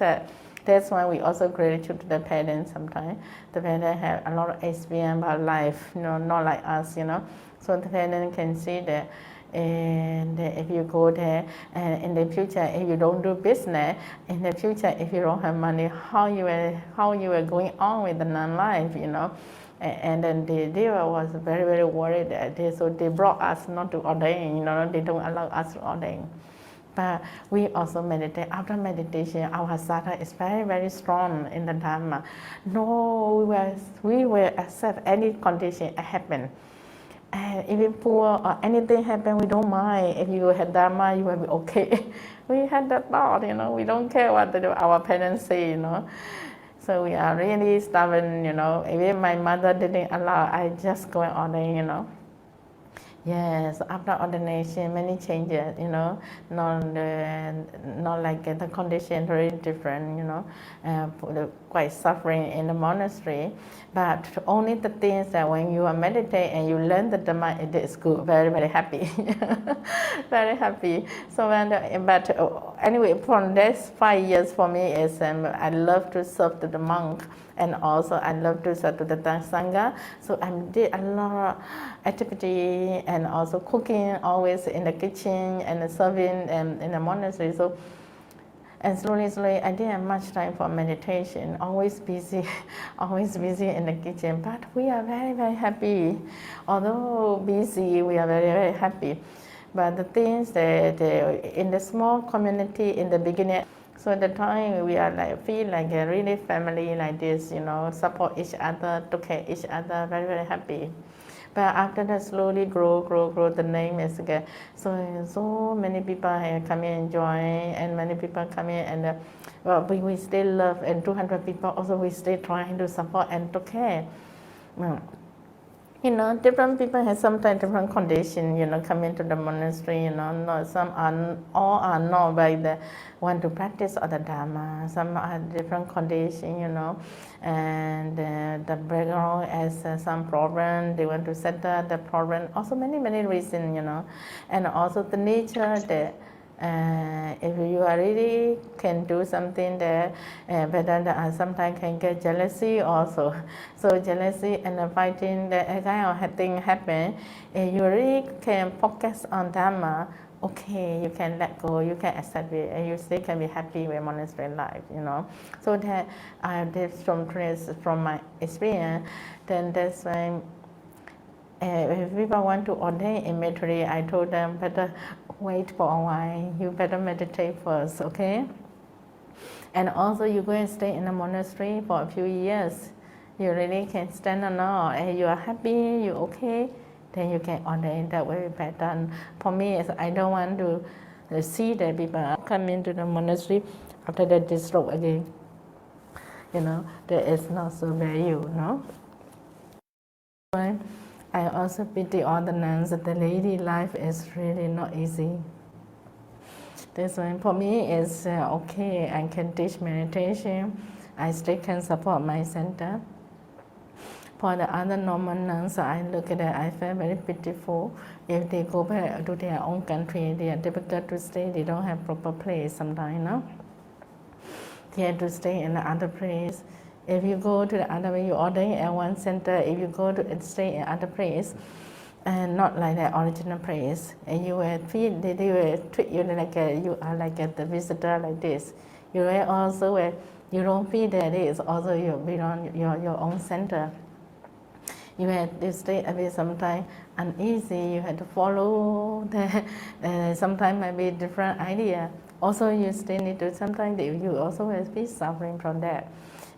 That's why we also gratitude to the parents sometimes. The parents have a lot of experience about life, not like us, So the parents can see that. And if you go there, and in the future, if you don't do business, in the future, if you don't have money, how you are going on with the non-life, And then the devas was very, very worried that so they brought us not to ordain, they don't allow us to ordain. But we also meditate. After meditation, our sadhana is very, very strong in the Dharma. No, we will accept any condition happen. And even poor or anything happen, we don't mind. If you have Dharma, you will be okay. We had that thought, we don't care what our parents say, So we are really stubborn, Even my mother didn't allow, I just go on there, Yes, after ordination, many changes, not like the condition very different, quite suffering in the monastery. But only the things that when you are meditating and you learn the Dhamma, it is good, very, very happy, very happy. So anyway, from this 5 years for me is I love to serve to the monk. And also I love to serve to the Sangha. So I did a lot of activity and also cooking always in the kitchen and serving in the monastery. So and slowly I didn't have much time for meditation, always busy, always busy in the kitchen. But we are very, very happy. Although busy, we are very, very happy. But the things that in the small community in the beginning, so at the time we are feel like a really family like this, support each other, take care each other, very, very happy. But after that, slowly grow, the name is again. So many people have come in and join, and many people come in, and we still love, and 200 people also we still trying to support and take care. Different people have sometimes different conditions, come into the monastery, all are not by the want to practice or the Dharma. Some are different conditions, and the background has some problem, they want to settle the problem. Also many, many reasons, and also the nature that if you are really can do something that better, sometimes can get jealousy also. So jealousy and fighting, that kind of thing happen. If you really can focus on Dharma, okay, you can let go, you can accept it, and you still can be happy with monastery life, So that I did from my experience, then that's why if people want to ordain immediately, I told them better wait for a while, you better meditate first, okay? And also you go and stay in a monastery for a few years. You really can stand alone, and you are happy, you okay, then you can ordain that way better. And for me, I don't want to see that people come into the monastery after they disrobe again. That is not so value, I also pity all the nuns that the lady life is really not easy. That's why for me it's okay, I can teach meditation, I still can support my center. For the other normal nuns, I look at it, I feel very pitiful. If they go back to their own country, they are difficult to stay, they don't have proper place sometimes, They have to stay in the other place. If you go to the other way, you ordain at one center, if you go to stay in other place, and not like the original place, and you will they will treat you like you are like the visitor like this. You will also you don't feel that it is also your own center. You had to stay a bit sometimes uneasy. You had to follow the sometimes maybe different idea. Also, you still need to sometimes you also will be suffering from that.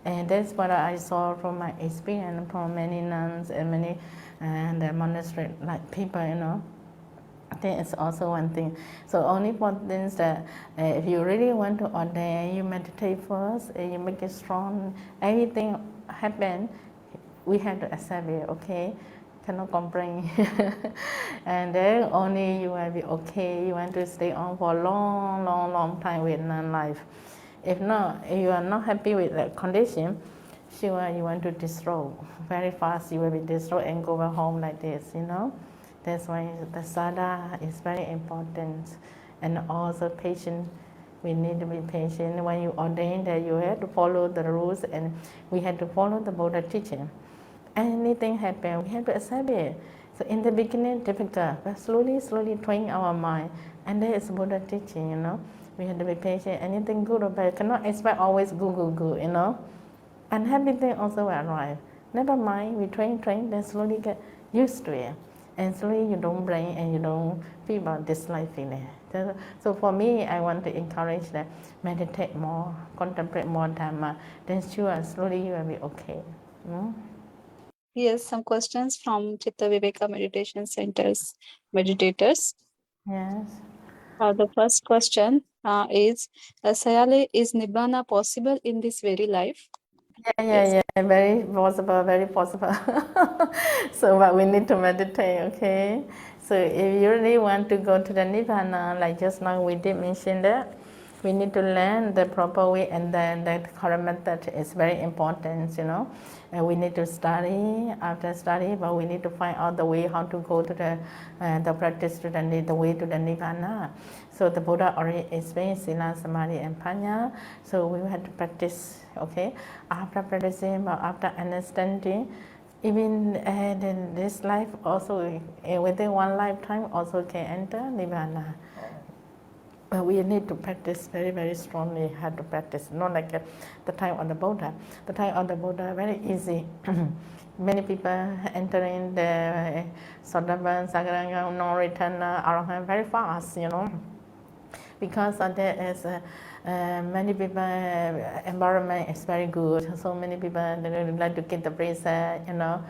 And that's what I saw from my experience from many nuns and many and the monastery like people, you know. I think it's also one thing. So only one thing is that if you really want to ordain, you meditate first, and you make it strong. Everything happen, we have to accept it, okay? Cannot complain. And then only you will be okay. You want to stay on for a long, long, long time with non-life. If not, if you are not happy with that condition, sure you want to destroy. Very fast you will be destroyed and go back home like this, you know. That's why the sadha is very important. And also patience. We need to be patient. When you ordain that you have to follow the rules and we have to follow the Buddha teaching. Anything happen, we have to accept it. So in the beginning, difficult, but slowly, slowly train our mind. And that is Buddha teaching, you know. We have to be patient. Anything good or bad, cannot expect always good, good, good, you know. Unhappy thing also will arrive. Never mind, we train, then slowly get used to it. And slowly you don't blame and you don't feel about dislike feeling. So for me, I want to encourage that meditate more, contemplate more Dhamma. Then sure, slowly you will be okay. Yes, some questions from Chitta Viveka Meditation Center's meditators. Yes. The first question is, Sayale, is Nibbana possible in this very life? Yeah, very possible, very possible. So, but we need to meditate, okay? So, if you really want to go to the Nibbana, like just now we did mention that, we need to learn the proper way, and then the correct method is very important, you know. And we need to study, after study, but we need to find out the way how to go to the practice to the way to the Nibbana. So the Buddha already explained Sila, Samadhi, and Panya. So we have to practice, okay? After practicing, after understanding, even in this life also, within one lifetime, also can enter Nibbana. But we need to practice very, very strongly. Have to practice, not like the time of the Buddha. The time of the Buddha very easy. Many people entering the Sotapan, Sagaranga, non-return, Arahant very fast, you know. Because there is many people, environment is very good. So many people they like to get the bracelet, you know.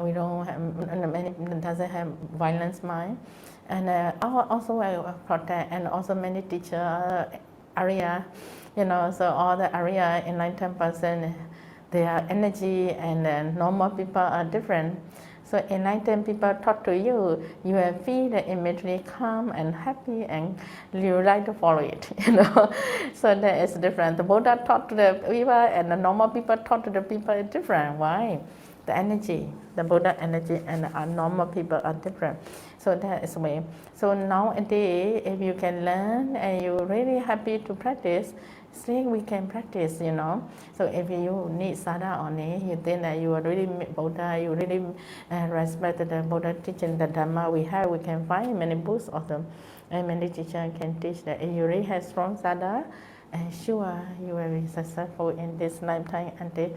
We don't have, many people doesn't have violence mind. And also I protect, and also many teacher area, you know, so all the area in 10%, their energy and normal people are different. So enlightened people talk to you, you will feel the immediately calm and happy, and you like to follow it, you know. So that is different. The Buddha talk to the people and the normal people talk to the people is different. Why? The energy, the Buddha energy and our normal people are different. So that is way. So nowadays, if you can learn and you're really happy to practice, still we can practice, you know. So if you need sadha only, you think that you are really Buddha, you really respect the Buddha teaching, the Dhamma we have, we can find many books of them. And many teachers can teach that if you really have strong sadha, and sure you will be successful in this lifetime until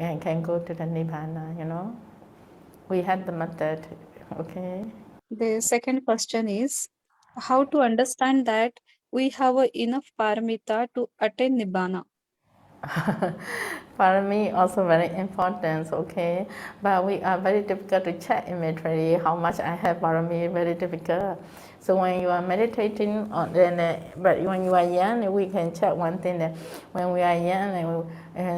and can go to the Nibbana, you know. We had the method, okay. The second question is, how to understand that we have enough paramita to attain Nibbana? Parami also very important, okay. But we are very difficult to check immediately how much I have parami, very difficult. So when you are meditating, but when you are young, we can check one thing that when we are young,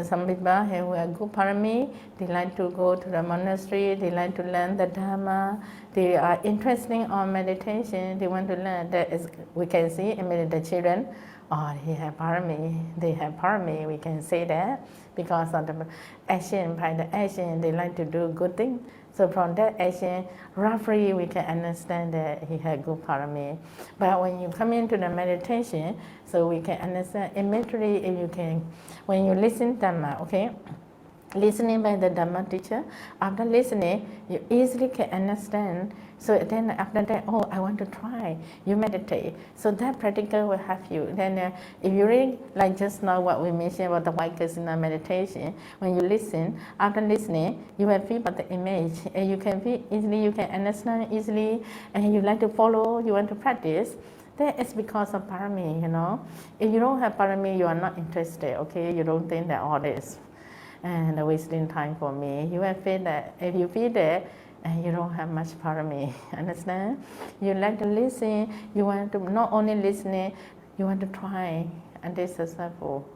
some people have a good parami, they like to go to the monastery, they like to learn the Dhamma, they are interested on meditation, they want to learn. That is, we can see immediately the children, oh, he have parami, they have parami, we can say that because of the action, by the action, they like to do good thing. So from that action, roughly we can understand that he had good parami. But when you come into the meditation, so we can understand immediately if you can, when you listen Dhamma, okay? listening by the Dhamma teacher. After listening, you easily can understand. So then after that, oh, I want to try. You meditate. So that practical will help you. Then if you read, like just now what we mentioned about the white casino meditation, when you listen, after listening, you will feel about the image. And you can feel easily, you can understand easily, and you like to follow, you want to practice. That is because of parami, you know. If you don't have parami, you are not interested, okay? You don't think that all this and wasting time for me. You will feel that if you feel that and you don't have much parami, understand? You like to listen, you want to not only listening, you want to try and be successful.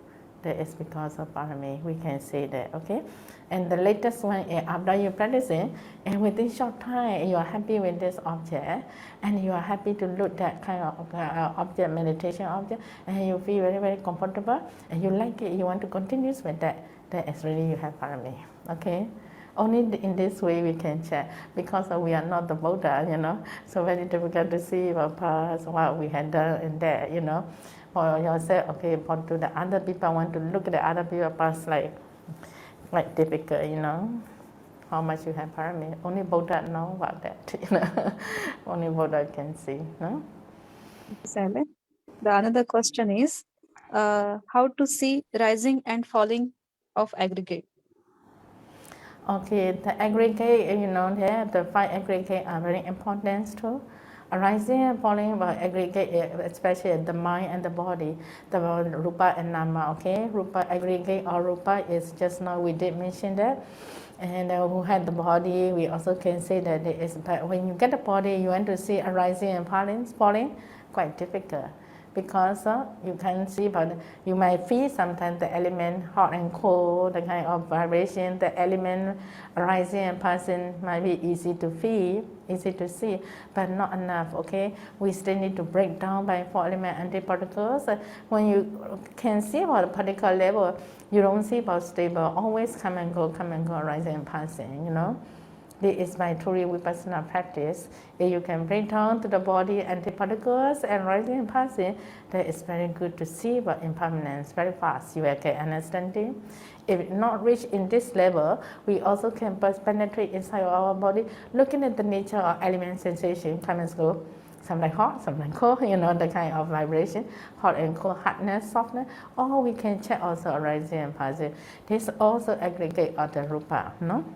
That is because of parami. We can say that, okay? And the latest one is after you practicing, and within short time you are happy with this object, and you are happy to look that kind of object, meditation object, and you feel very, very comfortable, and you like it, you want to continue with that. That is really you have parami, okay? Only in this way we can check, because we are not the Buddha, you know, so very difficult to see our past, what we had done in there, you know. For yourself, okay, but to the other people, want to look at the other people past like difficult, you know, how much you have parami. Only Buddha know about that, you know. Only Buddha can see, no? Silent. The another question is how to see rising and falling of aggregate. Okay, the aggregate, you know, the five aggregate are very important too. Arising and falling about aggregate, especially the mind and the body, the rupa and nama, okay? Rupa aggregate or rupa is just now we did mention that. And who had the body, we also can say that it is, but when you get the body, you want to see arising and falling, quite difficult. Because you can see, but you might feel sometimes the element hot and cold, the kind of vibration, the element rising and passing might be easy to feel, easy to see, but not enough, okay? We still need to break down by four element antiparticles. When you can see about a particular level, you don't see about stable, always come and go, rising and passing, you know? This is my truly vipassana practice. If you can bring down to the body antiparticles and rising and passing, that is very good to see about impermanence very fast. You can understand it. If not reach in this level, we also can penetrate inside our body, looking at the nature of element sensation, come and go. Some like hot, some like cold, you know, the kind of vibration, hot and cold, hardness, softness. Or we can check also rising and passing. This also aggregate of the rupa, no?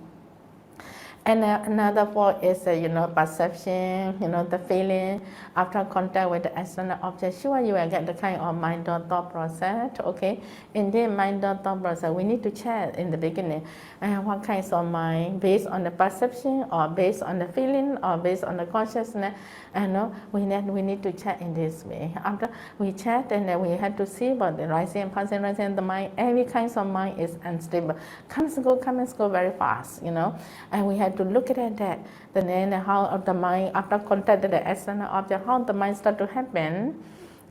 And another four is, you know, perception, you know, the feeling. After contact with the external object, sure, you will get the kind of mind or thought process, okay? In the mind or thought process, we need to check in the beginning what kinds of mind, based on the perception or based on the feeling or based on the consciousness. And we need to check in this way. After we check, and then we have to see about the rising and passing, the mind. Every kind of mind is unstable. Comes and go very fast, you know. And we have to look at that. Then how the mind, after contact with the external object, how the mind start to happen.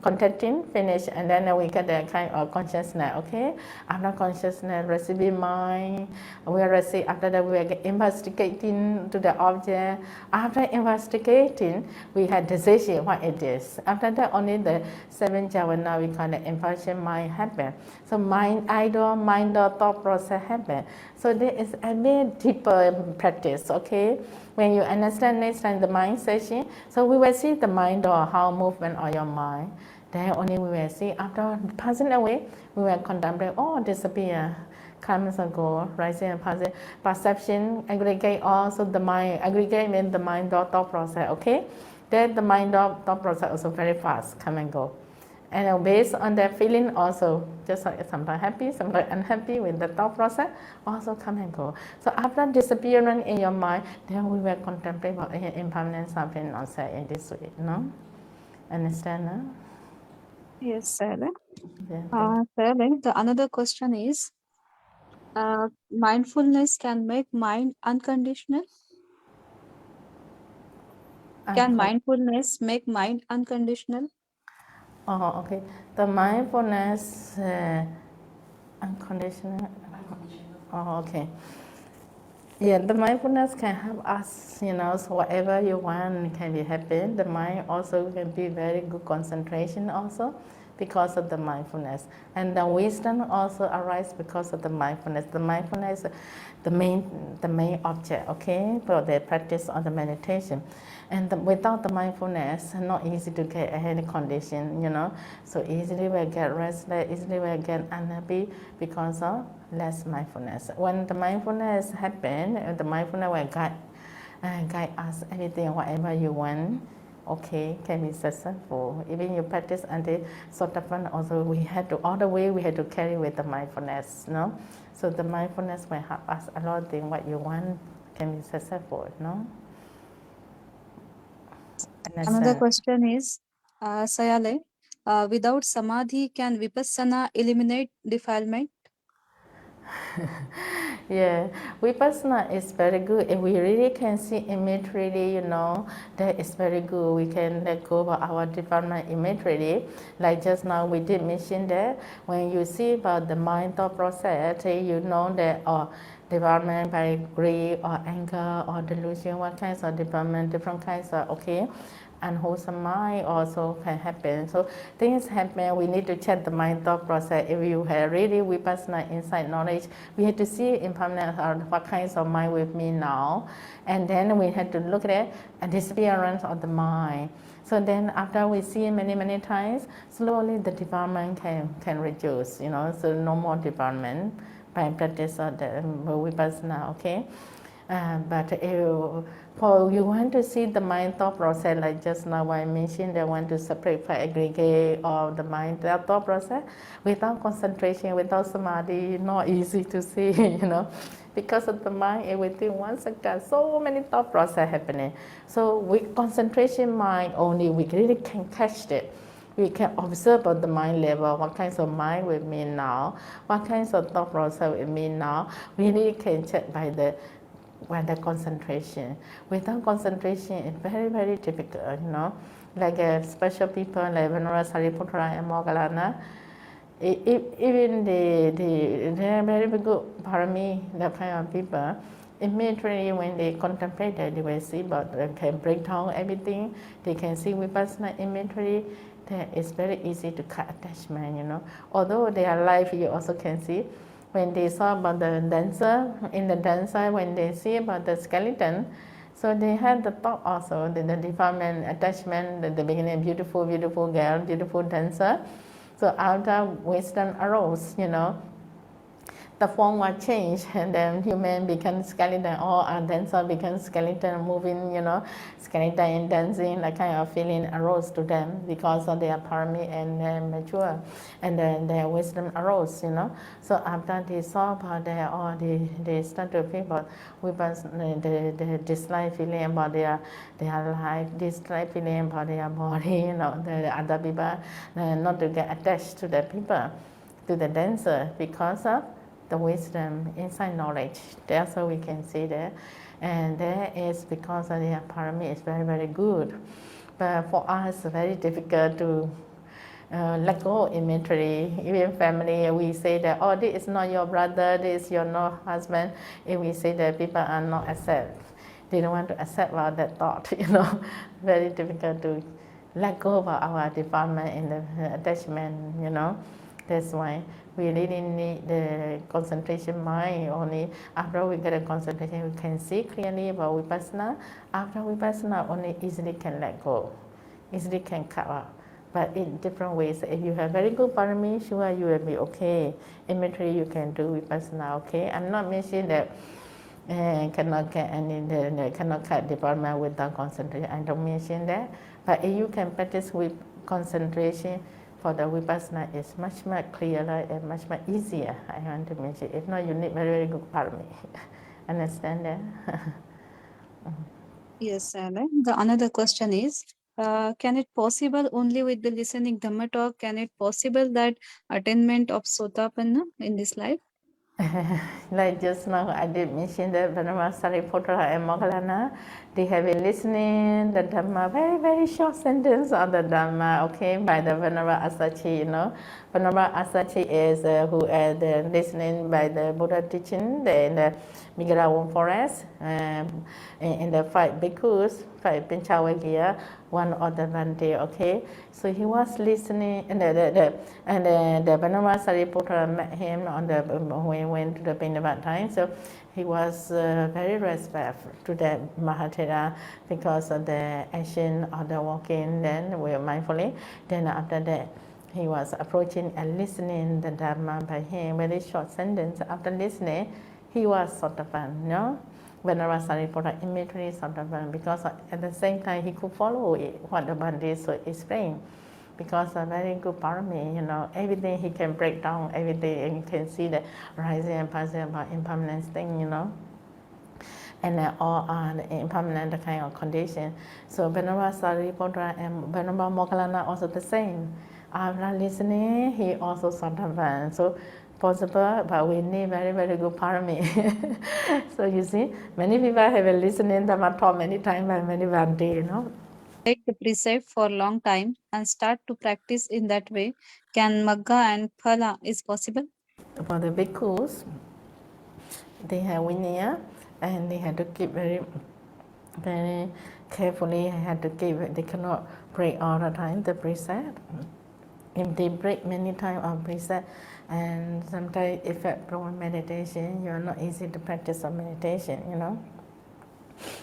Contacting, finish, and then we get the kind of consciousness, okay? After consciousness, receiving mind, we receive, after that we are investigating to the object. After investigating, we had decision what it is. After that, only the seven jhāna, we call the impression mind happen. So mind idle, mind or thought process happen. So there is a very deeper practice, okay? When you understand next time the mind session, so we will see the mind or how movement of your mind. Then only we will see after passing away, we will contemplate, oh, disappear, comes and go, rising and passing. Perception, aggregate also the mind, aggregate means the mind thought process, okay? Then the mind thought process also very fast, come and go. And based on that feeling also, just like sometimes happy, sometimes unhappy with the thought process, also come and go. So after disappearance in your mind, then we will contemplate about impermanence of being also in this way, no? Understand, no? Yes, Silent. Yeah, Silent. The another question is mindfulness can make mind unconditional. Can mindfulness make mind unconditional? Oh, okay. The mindfulness, unconditional. Oh, okay. Yeah, the mindfulness can help us, you know, so whatever you want can be happy. The mind also can be very good concentration also. because of the mindfulness. And the wisdom also arises because of the mindfulness. The mindfulness, the main object, okay, for the practice of the meditation. And without the mindfulness, not easy to get any condition, you know. So easily we get restless, easily we get unhappy because of less mindfulness. When the mindfulness happens, the mindfulness will guide us anything, whatever you want, okay, can be successful. Even you practice until Sotapanna, also we had to, all the way we had to carry with the mindfulness, no? So the mindfulness will help us a lot of things, what you want can be successful, no? Another question is, Sayale, without samadhi, can vipassana eliminate defilement? Yeah, vipassana is very good. If we really can see imagery, you know, that is very good. We can let go of our development imagery. Like just now we did mention that when you see about the mind thought process, you know that development by greed or anger or delusion, what kinds of development, different kinds of, okay, unwholesome mind also can happen. So things happen, we need to check the mind thought process. If you have really vipassana insight knowledge, we have to see impermanence what kinds of mind with me now. And then we have to look at a disappearance of the mind. So then after we see many times, slowly the development can reduce, you know, so no more development by practice of the vipassana, okay? But if you want to see the mind thought process, like just now I mentioned, they want to separate by aggregate of the mind thought process without concentration, without samadhi, not easy to see, you know, because of the mind, everything one second, so many thought process happening. So with concentration mind only, we really can catch it. We can observe at the mind level, what kinds of mind with me now, what kinds of thought process with me now. We really can check by the concentration. Without concentration, it's very difficult, you know. Like special people like Venerable Sariputta and Moggallana, even they are very good parami, that kind of people. Immediately when they contemplate that, they will see, but they can break down everything. They can see vipassana immediately. That it's very easy to cut attachment, you know. Although their life, you also can see, when they saw about the dancer, in the dancer, when they see about the skeleton, so they had the thought also, the development, attachment, the beginning, beautiful girl, beautiful dancer. So after wisdom arose, you know, the form was changed, and then human become skeleton, or a dancer become skeleton, moving, you know, skeleton and dancing, that kind of feeling arose to them because of their parami and mature, and then their wisdom arose, you know. So after they saw about their, or they start to feel about the dislike feeling about their life, dislike feeling about their body, you know, the other people, not to get attached to the people, to the dancer, because of the wisdom, inside knowledge. That's how we can see that. And that is because of the parami is very good. But for us, it's very difficult to let go immediately. Even family, we say that, oh, this is not your brother, this is your no husband. If we say that, people are not accept. They don't want to accept that thought, you know. Very difficult to let go of our development in the attachment, you know. That's why we really need the concentration mind. Only after we get a concentration, we can see clearly about vipassana. After vipassana, only easily can let go, easily can cut out. But in different ways. If you have very good parami, sure you will be okay. Immediately you can do vipassana, okay? I'm not mentioning that cannot get cannot cut development without concentration. I don't mention that. But if you can practice with concentration, for the vipassana is much clearer and much easier. I want to mention. If not, you need very good parami. Understand that? Yes, Alan. The another question is, can it possible only with the listening Dhamma talk? Can it possible that attainment of Sotapanna in this life? Like just now, I did mention that Venerable Sariputta and Moggallana, they have been listening the Dhamma, very short sentence of the Dhamma, okay, by the Venerable Asachi, you know. Venerable Asachi is who is listening by the Buddha teaching in the Migrawon forest, in the 5 bhikkhus, 5 Pinchawagiya, one other one day, okay? So he was listening, and the Venerable Sariputta met him on the when he went to the Pindavat time. So he was very respectful to the Mahatera because of the action of the walking. Then we mindfully. Then after that, he was approaching and listening the Dharma by him. Very short sentence. After listening, he was Sotapan, no? Venerable Sariputta immediately Sotapan, because at the same time he could follow it, what the Bandits explained. Because a very good parami, everything he can break down, everything, and you can see the rising and passing about impermanence thing, and all are the impermanent kind of condition. So Venerable Sariputta and Venerable Moggallana also the same. After listening, he also Sotapan. So possible, but we need very, very good parami. So you see, many people have been listening to Dhamma talk many times by many Bhante, Take the precept for a long time and start to practice in that way. Can Magga and Phala is possible? For the bhikkhus, they have vinaya, and they had to keep very, very carefully. Had to keep. They cannot break all the time the precept. If they break many times of precept, and sometimes affect from meditation, you're not easy to practice on meditation.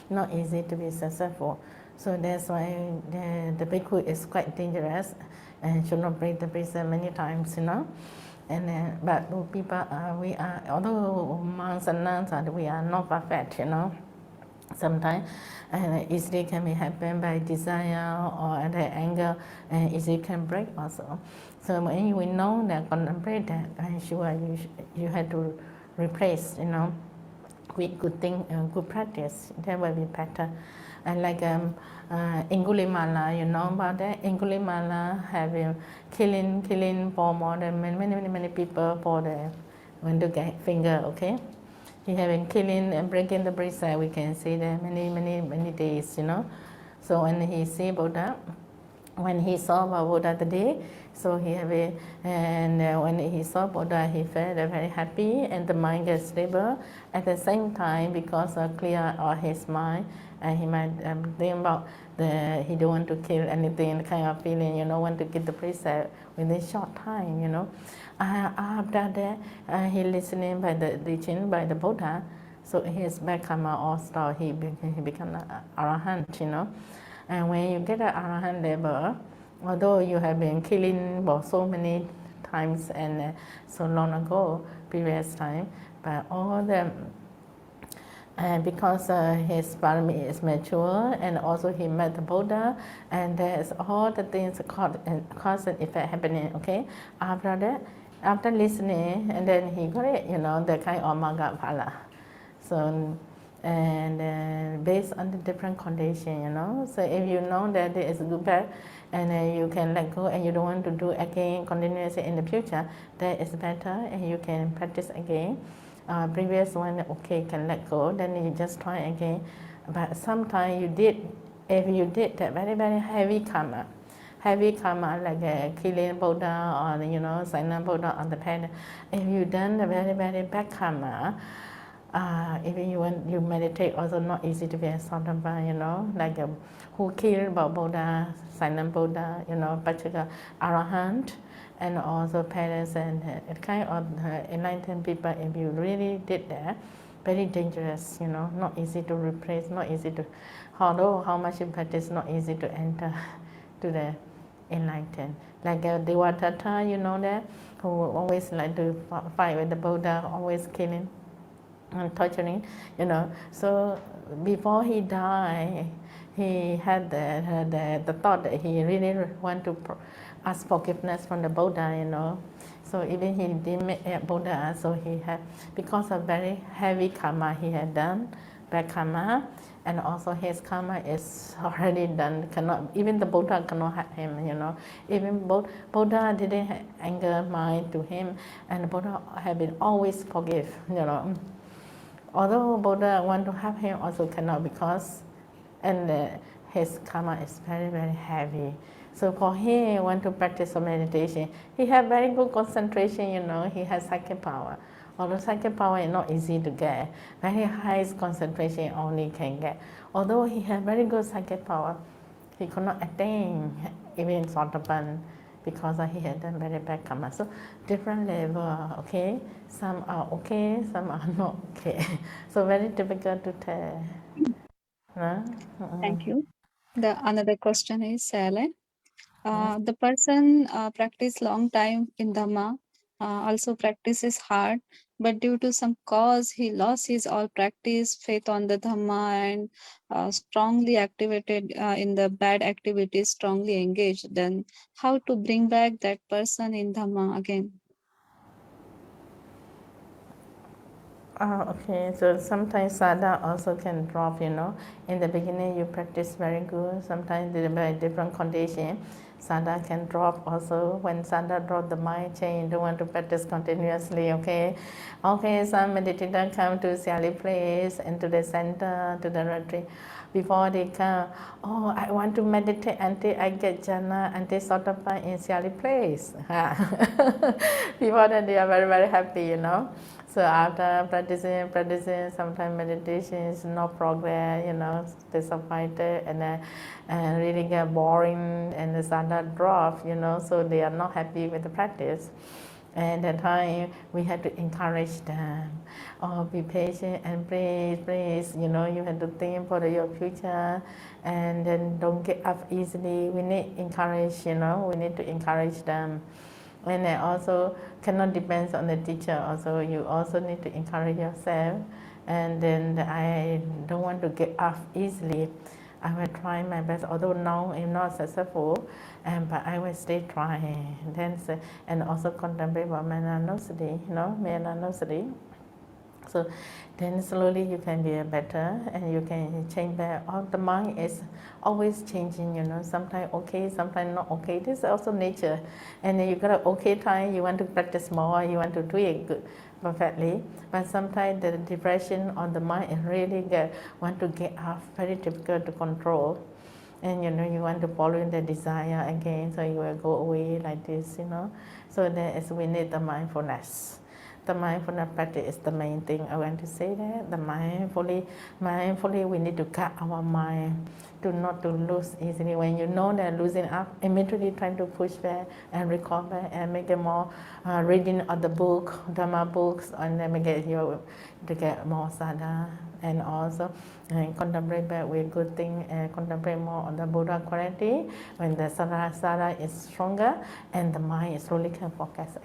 Not easy to be successful. So that's why the bhikkhu is quite dangerous and should not break the precept many times. And but people, we are, although monks and nuns, we are not perfect, Sometimes easily can be happen by desire or the anger, and easily can break also. So when we know that, contemplate that, I'm sure you have to replace, with good thing, good practice. That will be better. And like Angulimala, you know about that? Angulimala have been killing for more than many people for the when to get finger, okay? He have been killing and breaking the precept. We can see that many days, So when he see Buddha, when he saw Buddha today, so he have a, and when he saw Buddha, he felt very happy and the mind gets stable. At the same time, because clear all his mind, and he might think about he don't want to kill anything, kind of feeling, want to get the precept within short time, After that, he listening by the teaching by the Buddha, so his back karma all start. He become an arahant, And when you get an arahant level, although you have been killing for so many times and so long ago, previous time, but all the because his parami is mature, and also he met the Buddha, and there's all the things cause and effect happening. Okay, after that, after listening, and then he got it, the kind of Magga Phala. So, and based on the different condition, So if you know that there is good bad, and you can let go, and you don't want to do again continuously in the future, that is better, and you can practice again. Previous one, okay, can let go, then you just try again. But sometimes if you did that very, very heavy karma like killing Buddha or, Sainan Buddha on the path, if you done the very, very bad karma, even you meditate, also not easy to be a Sotapan, like who killed Buddha, Sainan Buddha, Pachaka Arahant, and also parents and kind of enlightened people. If you really did that, very dangerous, not easy to replace, not easy to, although how much you practice, not easy to enter to the enlightened. Like Devatata, that, who always like to fight with the Buddha, always killing and torturing, So before he died, he had the thought that he really want to ask forgiveness from the Buddha, So even he didn't meet Buddha, so he had, because of very heavy karma he had done, bad karma, and also his karma is already done. Even the Buddha cannot help him, Even Buddha didn't have anger mind to him, and the Buddha had been always forgive, Although Buddha want to help him, also cannot, because his karma is very, very heavy. So for him, want to practice some meditation, he have very good concentration, he has psychic power. Although psychic power is not easy to get, very high concentration only can get. Although he has very good psychic power, he could not attain even Sotapan because he had done very bad karma. So different level, okay? Some are okay, some are not okay. So very difficult to tell. No? Thank you. The another question is Ellen. The person practice long time in Dhamma, also practices hard, but due to some cause, he lost his all practice, faith on the Dhamma, and strongly activated in the bad activities, strongly engaged. Then, how to bring back that person in Dhamma again? Okay, so sometimes sadha also can drop, you know. In the beginning, you practice very good. Sometimes in very different condition, sadha can drop also. When sadha drop, the mind change. You don't want to practice continuously, okay? Okay, some meditator come to Siali place and to the center, to the retreat. Before they come, oh, I want to meditate until I get jhāna, until Sotapan in Siali place. Before that, they are very, very happy, you know. So after practicing, sometimes meditation is no progress, you know, disappointed and really get boring and the standard drop, you know, so they are not happy with the practice. And at the time we have to encourage them, oh, be patient and please, you know, you have to think for your future and then don't get up easily. We need encourage, you know, we need to encourage them. And then also cannot depend on the teacher. Also, you also need to encourage yourself. And then I don't want to get off easily. I will try my best, although now I'm not successful, but I will stay trying. Then, and also contemplate about monastery, you know, monastery. So then slowly you can be better and you can change back. All the mind is always changing, you know, sometimes okay, sometimes not okay. This is also nature. And then you got an okay time, you want to practice more, you want to do it good, perfectly. But sometimes the depression on the mind is really want to get off, very difficult to control. And you know, you want to follow the desire again, so you will go away like this, you know. So there is, we need the mindfulness. The mindfulness practice is the main thing. I want to say that the mindfully we need to cut our mind to not to lose easily. When you know they're losing up, immediately trying to push back and recall back and make it more reading of the book, Dhamma books, and then make it to get more sadha, and also contemplate back with good thing and contemplate more on the Buddha quality. When the sadha is stronger and the mind is slowly can focus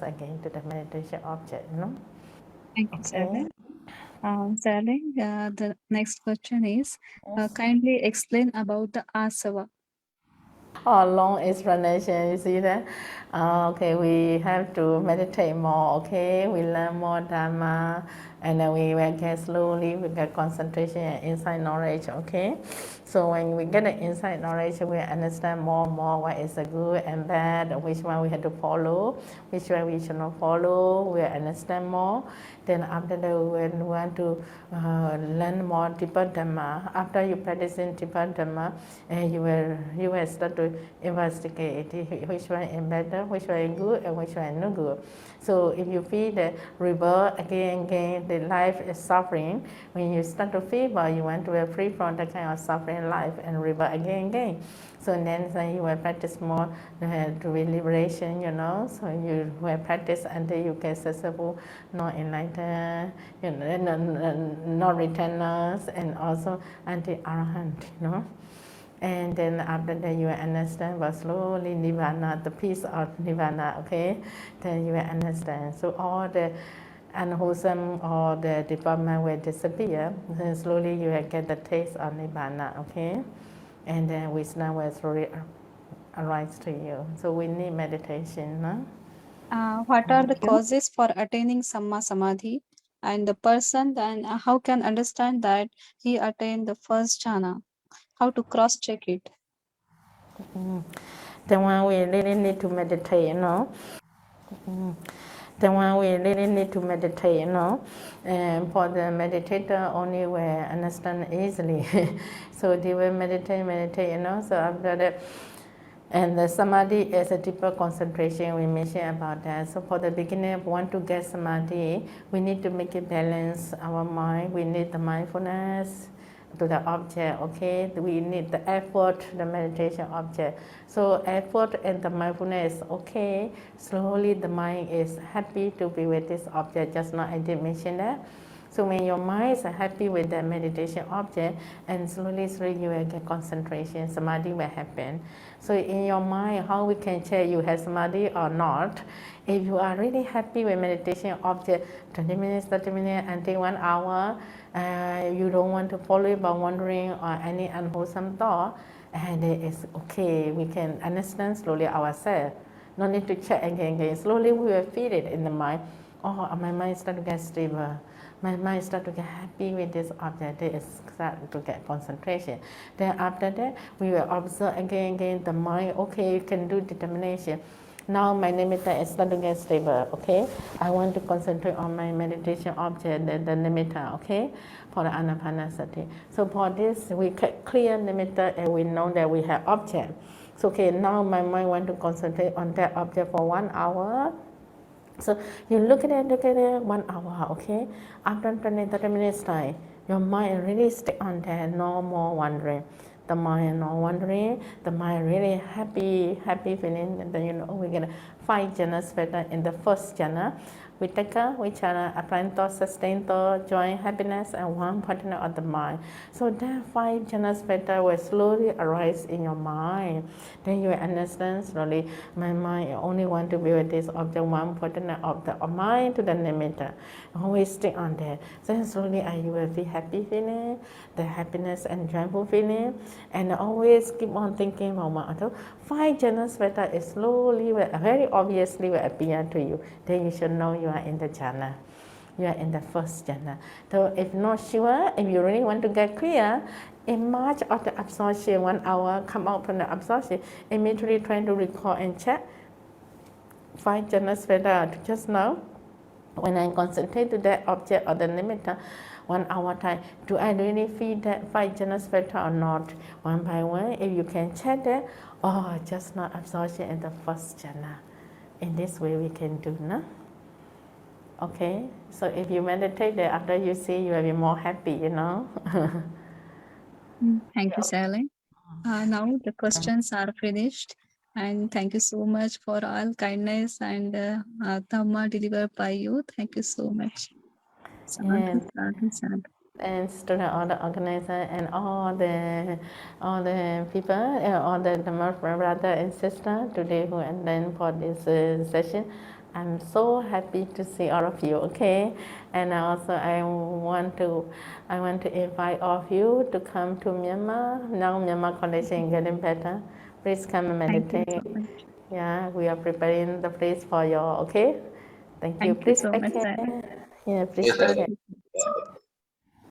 again to the meditation object, you know. Thank you, Okay. Sally. The next question is, kindly explain about the asava. Oh, long explanation, you see that? Okay, we have to meditate more, okay? We learn more Dhamma, and then we will get slowly, we get concentration and insight knowledge, okay? So when we get the insight knowledge, we understand more and more what is the good and bad, which one we have to follow, which one we should not follow, we understand more. Then after that, we want to learn more deeper Dhamma. After you practice in deeper Dhamma, you will start to investigate which one is better, which one is good, and which one is not good. So if you feel the rebirth again, the life is suffering, when you start to feel, you want to be free from that kind of suffering life and rebirth again. So then you will practice more to liberation, you know. So you will practice until you get successful, not enlightened, you know, not returners, and also anti-arahant, you know. And then after that you will understand, but slowly nirvana, the peace of nirvana, okay? Then you will understand. So all the unwholesome or the defilement will disappear. Then slowly you will get the taste of nirvana, okay? And then wisdom will slowly arise to you. So we need meditation, no? What are the causes for attaining Samma Samadhi? And the person then how can understand that he attained the first jhana? How to cross check it? Then when we really need to meditate, you know. Then when we really need to meditate, you know, and for the meditator only will understand easily. So they will meditate, you know. So after that, and the samadhi is a deeper concentration. We mentioned about that. So for the beginner, want to get samadhi, we need to make it balance our mind. We need the mindfulness, to the object, okay? We need the effort, the meditation object. So effort and the mindfulness, okay? Slowly the mind is happy to be with this object, just now I did mention that. So when your mind is happy with the meditation object, and slowly you will get concentration, samadhi will happen. So in your mind, how we can check you have samadhi or not? If you are really happy with meditation object, 20 minutes, 30 minutes, until 1 hour, you don't want to follow it by wandering or any unwholesome thought, and it is okay. We can understand slowly ourselves. No need to check again. Slowly we will feel it in the mind. Oh, my mind start to get stable. My mind start to get happy with this object. It start to get concentration. Then after that, we will observe again the mind. Okay, you can do determination. Now my nimitta is start to get stable. Okay, I want to concentrate on my meditation object, the nimitta. Okay, for the anapanasati. So for this, we clear nimitta and we know that we have object. So okay, now my mind want to concentrate on that object for 1 hour. So you look at it 1 hour, okay? After 20-30 minutes time, your mind really stick on there, no more wandering. The mind no wandering, the mind really happy feeling, and then you know we're gonna 5 jhanas better in the first jhana. Vitaka, vichara, applying thought, sustain thought, joy, happiness, and one partner of the mind. So that 5 jhanas better will slowly arise in your mind. Then you will understand slowly, my mind only want to be with this object, one partner of the mind to the nimitta. Always stick on that. Then slowly you will be happy feeling, the happiness and joyful feeling, and always keep on thinking about one. 5 jhanas better is slowly, very obviously will appear to you. Then you should know you are in the jhana. You are in the first jhana. So if not sure, if you really want to get clear, in March of the absorption, 1 hour, come out from the absorption, immediately trying to recall and check 5 jhanas better just now. When I concentrate to that object or the nimitta, 1 hour time, do I really feel that 5 jhanas better or not? One by one, if you can check that, oh, just not absorption in the first jhana. In this way we can do, no? Okay, so if you meditate there, after you see, you will be more happy, you know? Thank you, Sally. Now the questions are finished. And thank you so much for all kindness and Dhamma delivered by you. Thank you so much. Sadhu, sadhu, sadhu. Thanks to all the organizers and all the people, all the brother and sister today who attend for this session. I'm so happy to see all of you. Okay, and also I want to invite all of you to come to Myanmar. Now Myanmar condition is getting better. Please come and meditate. Thank you so much. Yeah, we are preparing the place for you. Okay, thank you. Thank you Please so take much, care. Sally. Yeah, please take care.